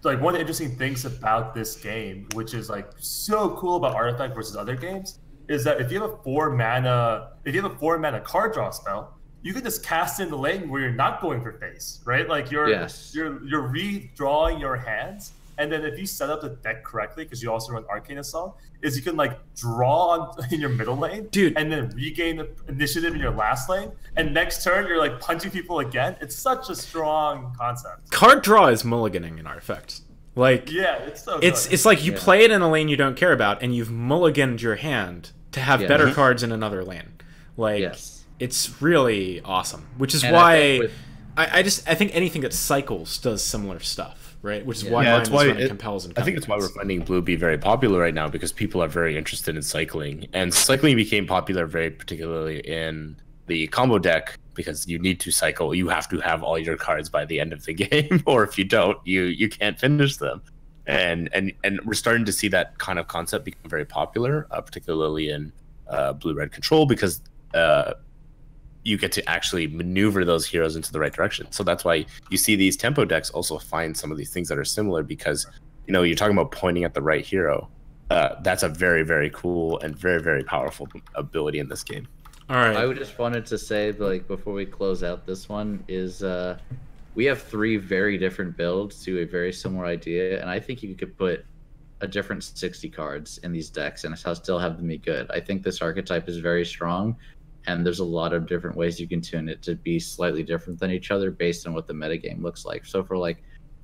one of the interesting things about this game, which is like so cool about Artifact versus other games, is that if you have a 4-mana card draw spell, you can just cast in the lane where you're not going for face, right? Like you're redrawing your hands, and then if you set up the deck correctly, because you also run Arcane Assault, is you can like draw in your middle lane, dude, and then regain the initiative in your last lane, and next turn you're like punching people again. It's such a strong concept. Card draw is mulliganing in Artifact. Like, yeah, it's so it's good. It's like you play it in a lane you don't care about, and you've mulliganed your hand to have better cards in another lane. Like, it's really awesome. Which is why I think anything that cycles does similar stuff. Right, which is why compels and I think it's why we're finding blue be very popular right now, because people are very interested in cycling, and cycling became popular very particularly in the combo deck because you need to cycle. You have to have all your cards by the end of the game, or if you don't, you can't finish them. And we're starting to see that kind of concept become very popular, particularly in blue-red control, because you get to actually maneuver those heroes into the right direction. So that's why you see these tempo decks also find some of these things that are similar, because, you know, you're talking about pointing at the right hero. That's a very, very cool and very, very powerful ability in this game. All right. I just wanted to say, like, before we close out this one, is we have 3 very different builds to a very similar idea, and I think you could put a different 60 cards in these decks and still have them be good. I think this archetype is very strong, and there's a lot of different ways you can tune it to be slightly different than each other based on what the metagame looks like. So for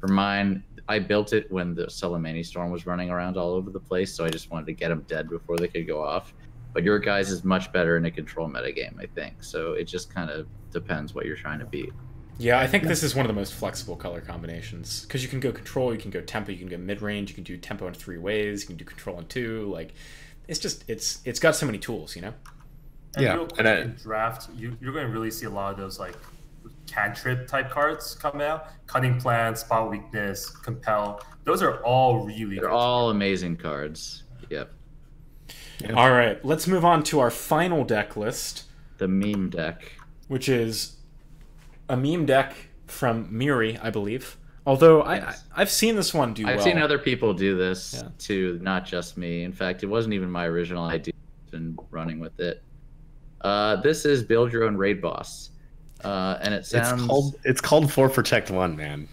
mine, I built it when the Salamani Storm was running around all over the place, so I just wanted to get them dead before they could go off. But your guys is much better in a control metagame, I think. So it just kind of depends what you're trying to beat. Yeah, I think this is one of the most flexible color combinations, because you can go control, you can go tempo, you can go mid-range, you can do tempo in 3 ways, you can do control in 2. Like, it's just it's got so many tools, you know. And real quick, in draft, you're going to really see a lot of those like cantrip type cards come out. Cunning Plan, Spot Weakness, Compel. Those are all really They're all amazing cards. Yep. All right, let's move on to our final deck list. The meme deck. Which is a meme deck from Mirhi, I believe. Although I've seen this one do well. I've seen other people do this too, not just me. In fact, it wasn't even my original idea. I've been running with it. This is build your own raid boss, and it sounds. It's called 4 Protect 1, man.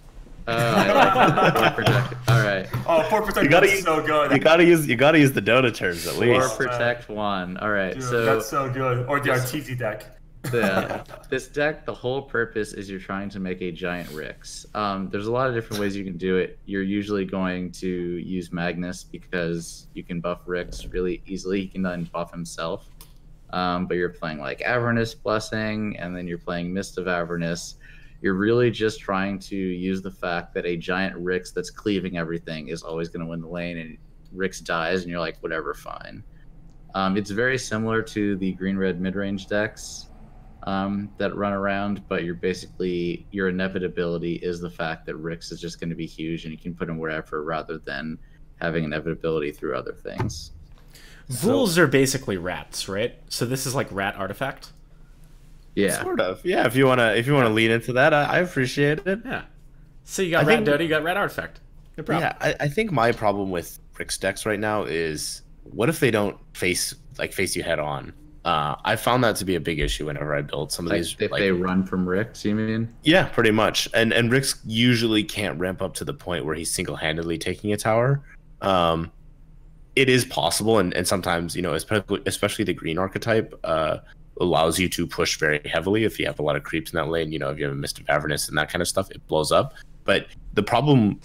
I like that. 4 Protect. All right. Oh, 4 Protect 1 is so good. You gotta use the Dota terms at least. 4 Protect 1. All right. Dude, so that's so good. Or the Arteezy deck. This deck, the whole purpose is you're trying to make a giant Rix. There's a lot of different ways you can do it. You're usually going to use Magnus because you can buff Rix really easily. He can then buff himself. But you're playing like Avernus Blessing, and then you're playing Mist of Avernus. You're really just trying to use the fact that a giant Rix that's cleaving everything is always going to win the lane, and Rix dies, and you're like, whatever, fine. It's very similar to the green-red mid-range decks that run around, but your inevitability is the fact that Rix is just going to be huge, and you can put him wherever rather than having inevitability through other things. Vools are basically rats, right? So this is like rat artifact. Yeah, sort of. Yeah, if you wanna lean into that, I appreciate it. Yeah. So you got rat Dota, you got rat artifact. No problem. Yeah, I think my problem with Rix decks right now is, what if they don't face you head on? I found that to be a big issue whenever I build some of these. If they run from Rix, you mean? Yeah, pretty much. And Rix usually can't ramp up to the point where he's single-handedly taking a tower. It is possible, and sometimes, you know, especially the green archetype allows you to push very heavily if you have a lot of creeps in that lane. You know, if you have a Mist of Avernus and that kind of stuff, it blows up. But the problem,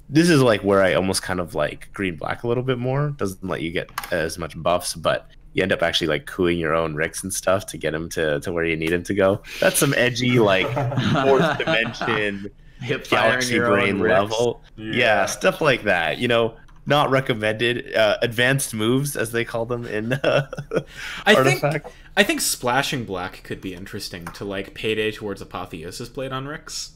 this is like where I almost kind of like green-black a little bit more. Doesn't let you get as much buffs, but you end up actually like cooing your own Rix and stuff to get him to where you need him to go. That's some edgy, like, 4th dimension, galaxy brain level. Yeah, stuff like that, you know. not recommended advanced moves, as they call them in I Artifact. think splashing black could be interesting to like payday towards Apotheosis played on Rix.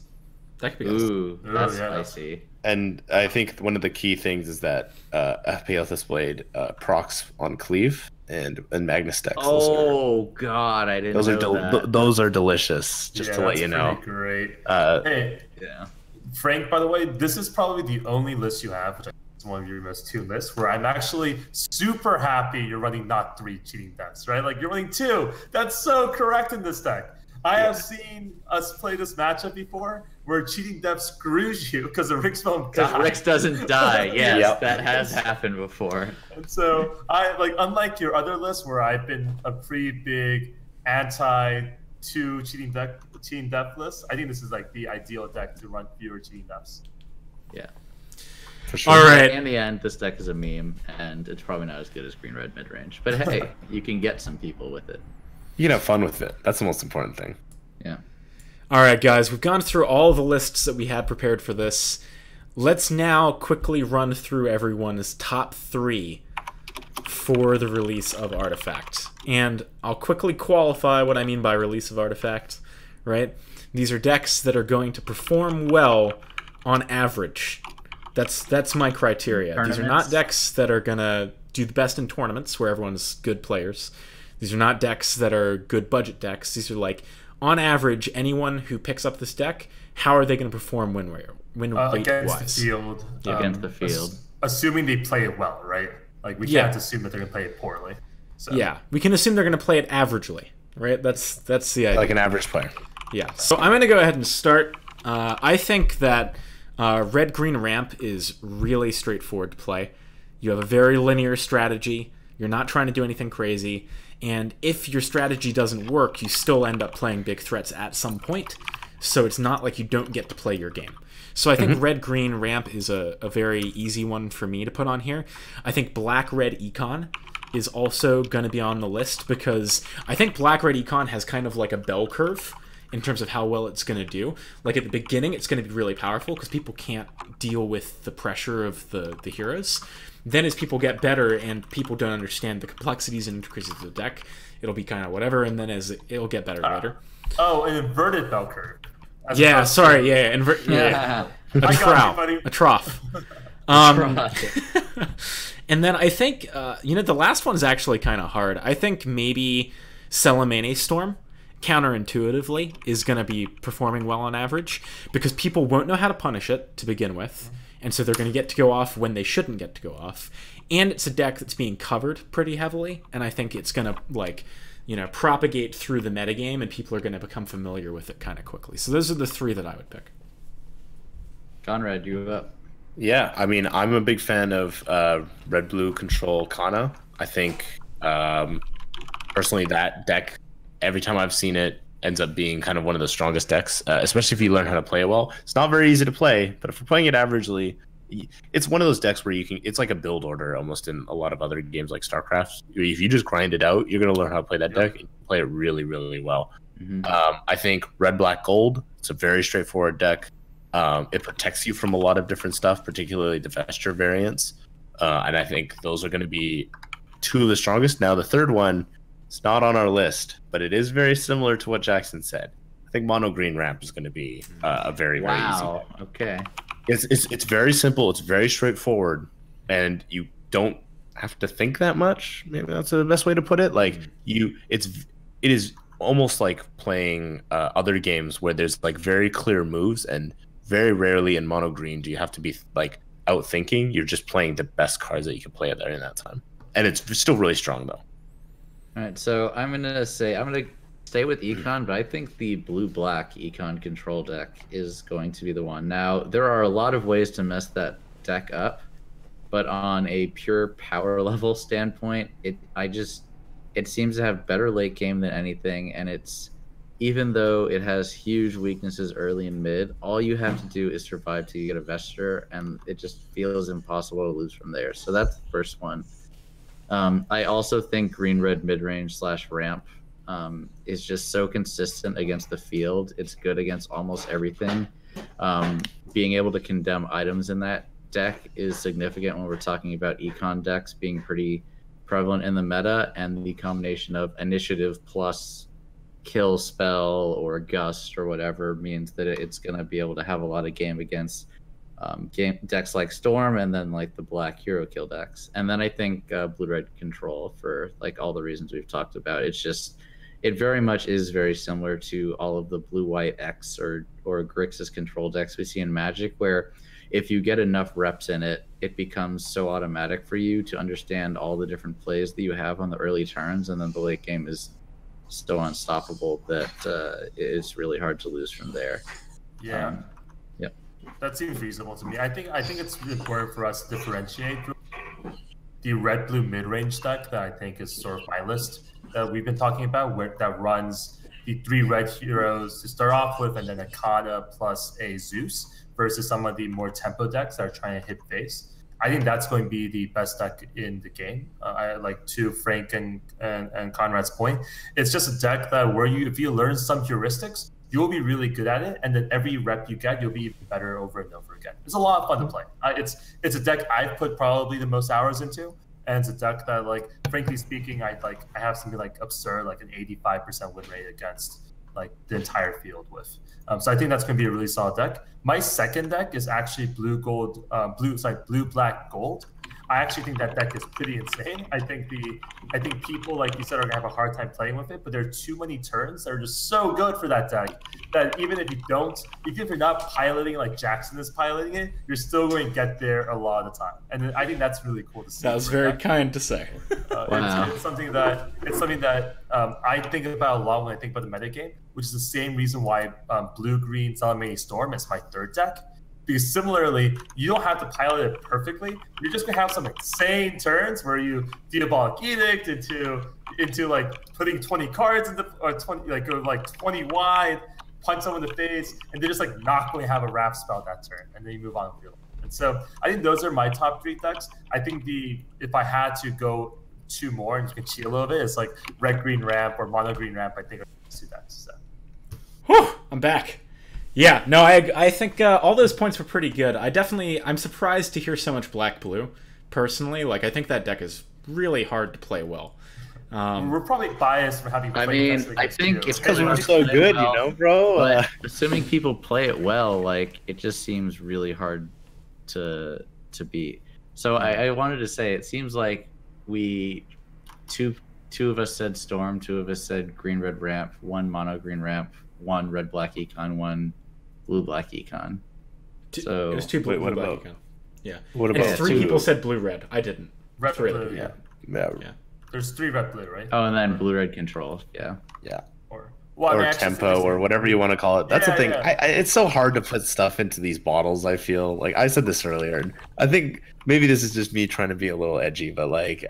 That could be awesome. Ooh, that's spicy. And I think one of the key things is that Apotheosis Blade procs on Cleave and Magnus decks. Oh God, I didn't know that. Those are delicious. Just to let you know. Great. Yeah. Frank, by the way, this is probably the only list you have, which I think is one of your most 2 lists, where I'm actually super happy you're running not 3 cheating decks, right? Like you're running 2. That's so correct in this deck. I have seen us play this matchup before where cheating deck screws you because the Rix won't die. Because Rix doesn't die. Yes, that has happened before. And so I like, unlike your other list where I've been a pretty big anti-2 cheating deck list, I think this is like the ideal deck to run fewer cheating decks. Yeah. For sure. All right. In the end, this deck is a meme, and it's probably not as good as green-red mid-range. But hey, you can get some people with it. You can have fun with it. That's the most important thing. Yeah. All right, guys, we've gone through all the lists that we had prepared for this. Let's now quickly run through everyone's top 3 for the release of Artifact. And I'll quickly qualify what I mean by release of Artifact, right? These are decks that are going to perform well on average. That's my criteria. These are not decks that are going to do the best in tournaments where everyone's good players. These are not decks that are good budget decks. These are like, on average, anyone who picks up this deck, how are they going to perform win rate against wise? the field. Against the field. Assuming they play it well, right? Like we can't assume that they're going to play it poorly. So. Yeah, we can assume they're going to play it averagely, right? That's the idea. Like an average player. Yeah. So I'm going to go ahead and start. I think that red-green ramp is really straightforward to play. You have a very linear strategy. You're not trying to do anything crazy. And if your strategy doesn't work, you still end up playing big threats at some point. So it's not like you don't get to play your game. So I think red-green ramp is a very easy one for me to put on here. I think black-red econ is also going to be on the list because I think black-red econ has kind of like a bell curve in terms of how well it's going to do. Like at the beginning, it's going to be really powerful because people can't deal with the pressure of the heroes. Then as people get better and people don't understand the complexities and intricacies of the deck, it'll be kind of whatever, and then it'll get better later. Oh, an inverted bell curve. Yeah, sorry, yeah. A trough. And then I think, the last one is actually kind of hard. I think maybe Salamene Storm, counterintuitively, is going to be performing well on average because people won't know how to punish it to begin with. And so they're going to get to go off when they shouldn't get to go off. And it's a deck that's being covered pretty heavily. And I think it's going to, propagate through the metagame, and people are going to become familiar with it kind of quickly. So those are the 3 that I would pick. Conrad, you up? Yeah, I mean, I'm a big fan of red-blue control Kana. I think, personally, that deck, every time I've seen it, ends up being kind of one of the strongest decks, especially if you learn how to play it well. It's not very easy to play, but if we're playing it averagely, it's one of those decks where it's like a build order almost in a lot of other games like StarCraft. If you just grind it out, you're going to learn how to play that deck and play it really, really well. I think red, black, gold, it's a very straightforward deck. It protects you from a lot of different stuff, particularly the Vesture variants. And I think those are going to be 2 of the strongest. Now, the third one, it's not on our list, but it is very similar to what Jackson said. I think mono green ramp is going to be a very, very easy deck. Okay. It's very simple. It's very straightforward, and you don't have to think that much. Maybe that's the best way to put it. Like it is almost like playing other games where there's like very clear moves, and very rarely in mono green do you have to be like out thinking. You're just playing the best cards that you can play there in that time, and it's still really strong though. All right, so I'm gonna stay with Econ, but I think the blue-black Econ control deck is going to be the one. Now, there are a lot of ways to mess that deck up, but on a pure power level standpoint, it seems to have better late game than anything, and even though it has huge weaknesses early and mid, all you have to do is survive to get a Vesture, and it just feels impossible to lose from there. So that's the first one. I also think green-red mid-range / ramp is just so consistent against the field. It's good against almost everything. Being able to condemn items in that deck is significant when we're talking about econ decks being pretty prevalent in the meta, and the combination of initiative plus kill spell or gust or whatever means that it's going to be able to have a lot of game against decks like Storm, and then like the black hero kill decks. And then I think blue-red control, for like all the reasons we've talked about. It's just, it very much is very similar to all of the blue-white X or Grixis control decks we see in Magic, where if you get enough reps in it, it becomes so automatic for you to understand all the different plays that you have on the early turns, and then the late game is so unstoppable that it's really hard to lose from there. Yeah. Yep. That seems reasonable to me. I think it's important for us to differentiate the red-blue mid-range deck that I think is sort of my list that we've been talking about, where that runs the 3 red heroes to start off with, and then a Kana plus a Zeus, versus some of the more tempo decks that are trying to hit face. I think that's going to be the best deck in the game. I like, to Frank and Conrad's point, it's just a deck that where if you learn some heuristics, you'll be really good at it, and then every rep you get, you'll be even better over and over again. It's a lot of fun to play. It's a deck I've put probably the most hours into, and it's a deck that, like, frankly speaking, I have something like absurd, like an 85% win rate against like the entire field with. So I think that's going to be a really solid deck. My second deck is actually blue black gold. I actually think that deck is pretty insane. I think people, like you said, are gonna have a hard time playing with it, but there are too many turns that are just so good for that deck that even if you're not piloting like Jackson is piloting it, you're still going to get there a lot of the time. And I think that's really cool to see. That was very kind to say. Wow. It's something that I think about a lot when I think about the metagame, which is the same reason why blue-green Salamene Storm is my third deck. Because similarly, you don't have to pilot it perfectly. You're just gonna have some insane turns where you Diabolic Edict into like putting 20 cards into, or 20, like go like 20 wide, punch someone in the face, and they're just like not going to have a wrap spell that turn, and then you move on to the field. And so I think those are my top 3 decks. I think if I had to go 2 more and you can cheat a little bit, it's like red green ramp or mono green ramp. I think are 2 decks. So. Whew, I'm back. Yeah, no, I think all those points were pretty good. I'm surprised to hear so much black-blue, personally. Like, I think that deck is really hard to play well. We're probably biased for having played against I think it's because we're so good, well, you know, bro. But assuming people play it well, like, it just seems really hard to beat. So I wanted to say, it seems like two of us said Storm, 2 of us said green-red ramp, 1 mono-green ramp, 1 red-black econ, 1 blue-black econ. So it was 2 blue, what black about, econ. Yeah. What about and 3 people said blue-red. I didn't. Red 3. blue, yeah. There's 3 red blue, right? Oh, and then blue-red control, yeah. Or tempo or whatever you want to call it. That's the thing. Yeah. It's so hard to put stuff into these bottles. I feel like I said this earlier, and I think maybe this is just me trying to be a little edgy, but like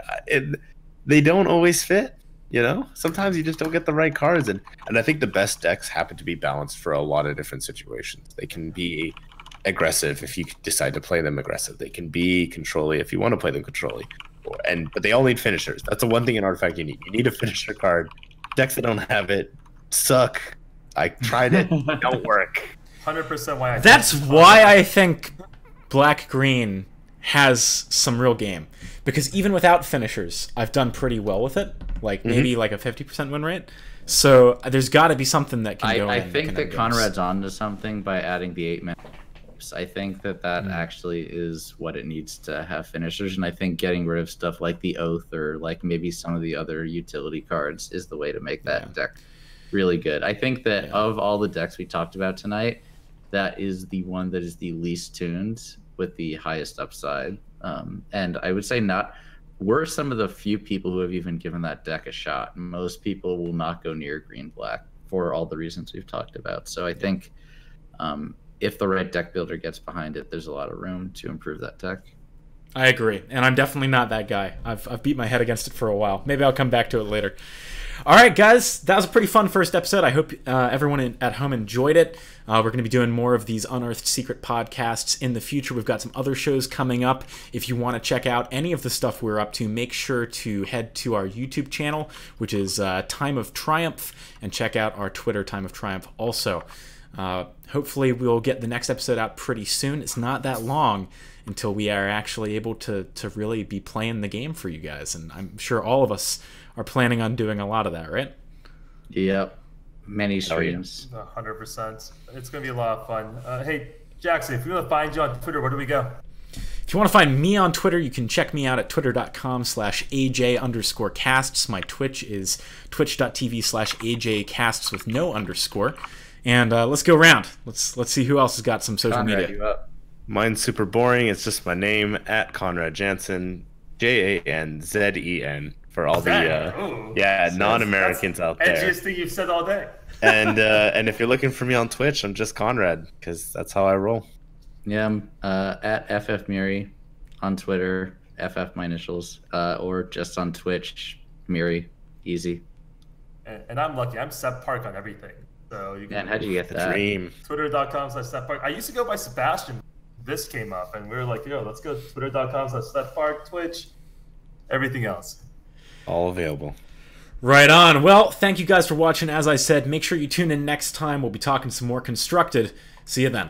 they don't always fit. You know, sometimes you just don't get the right cards, and I think the best decks happen to be balanced for a lot of different situations. They can be aggressive if you decide to play them aggressive. They can be control-y if you want to play them control-y. But they all need finishers. That's the one thing in Artifact you need. You need a finisher card. Decks that don't have it suck. I tried it. Don't work. 100% why. That's why I think black-green has some real game, because even without finishers, I've done pretty well with it. Like maybe like a 50% win rate. So there's got to be something that can go. I think that Conrad's onto something by adding the 8-man. I think that actually is what it needs to have finishers, and I think getting rid of stuff like the Oath or like maybe some of the other utility cards is the way to make that deck really good. I think that of all the decks we talked about tonight, that is the one that is the least tuned with the highest upside. And I would say we're some of the few people who have even given that deck a shot. Most people will not go near green-black for all the reasons we've talked about. So I think if the right deck builder gets behind it, there's a lot of room to improve that deck. I agree, and I'm definitely not that guy. I've beat my head against it for a while. Maybe I'll come back to it later. All right, guys, that was a pretty fun first episode. I hope everyone at home enjoyed it. We're going to be doing more of these Unearthed Secret podcasts in the future. We've got some other shows coming up. If you want to check out any of the stuff we're up to, make sure to head to our YouTube channel, which is Time of Triumph, and check out our Twitter, Time of Triumph, also. Hopefully we'll get the next episode out pretty soon. It's not that long until we are actually able to really be playing the game for you guys, and I'm sure all of us are planning on doing a lot of that, right? Yep. Many streams. 100%. It's going to be a lot of fun. Hey, Jackson, if we want to find you on Twitter, where do we go? If you want to find me on Twitter, you can check me out at twitter.com/AJ_casts. My Twitch is twitch.tv/AJcasts with no underscore. And let's go around. Let's see who else has got some social Conrad, media. you up? Mine's super boring. It's just my name at Conrad Jansen, Janzen, for all the non-Americans out there. Edgiest thing you've said all day. And if you're looking for me on Twitch, I'm just Conrad, because that's how I roll. Yeah, I'm at FF Mirhi on Twitter, FF my initials, or just on Twitch, Mirhi, easy. And I'm lucky. I'm Seb Park on everything. So you can Man, how'd you get that? Dream. Twitter.com/Seb Park. I used to go by Sebastian. This came up, and we were like, yo, let's go Twitter.com/Seb Park, Twitch, everything else. All available. Right on. Well, thank you guys for watching. As I said, make sure you tune in next time. We'll be talking some more Constructed. See you then.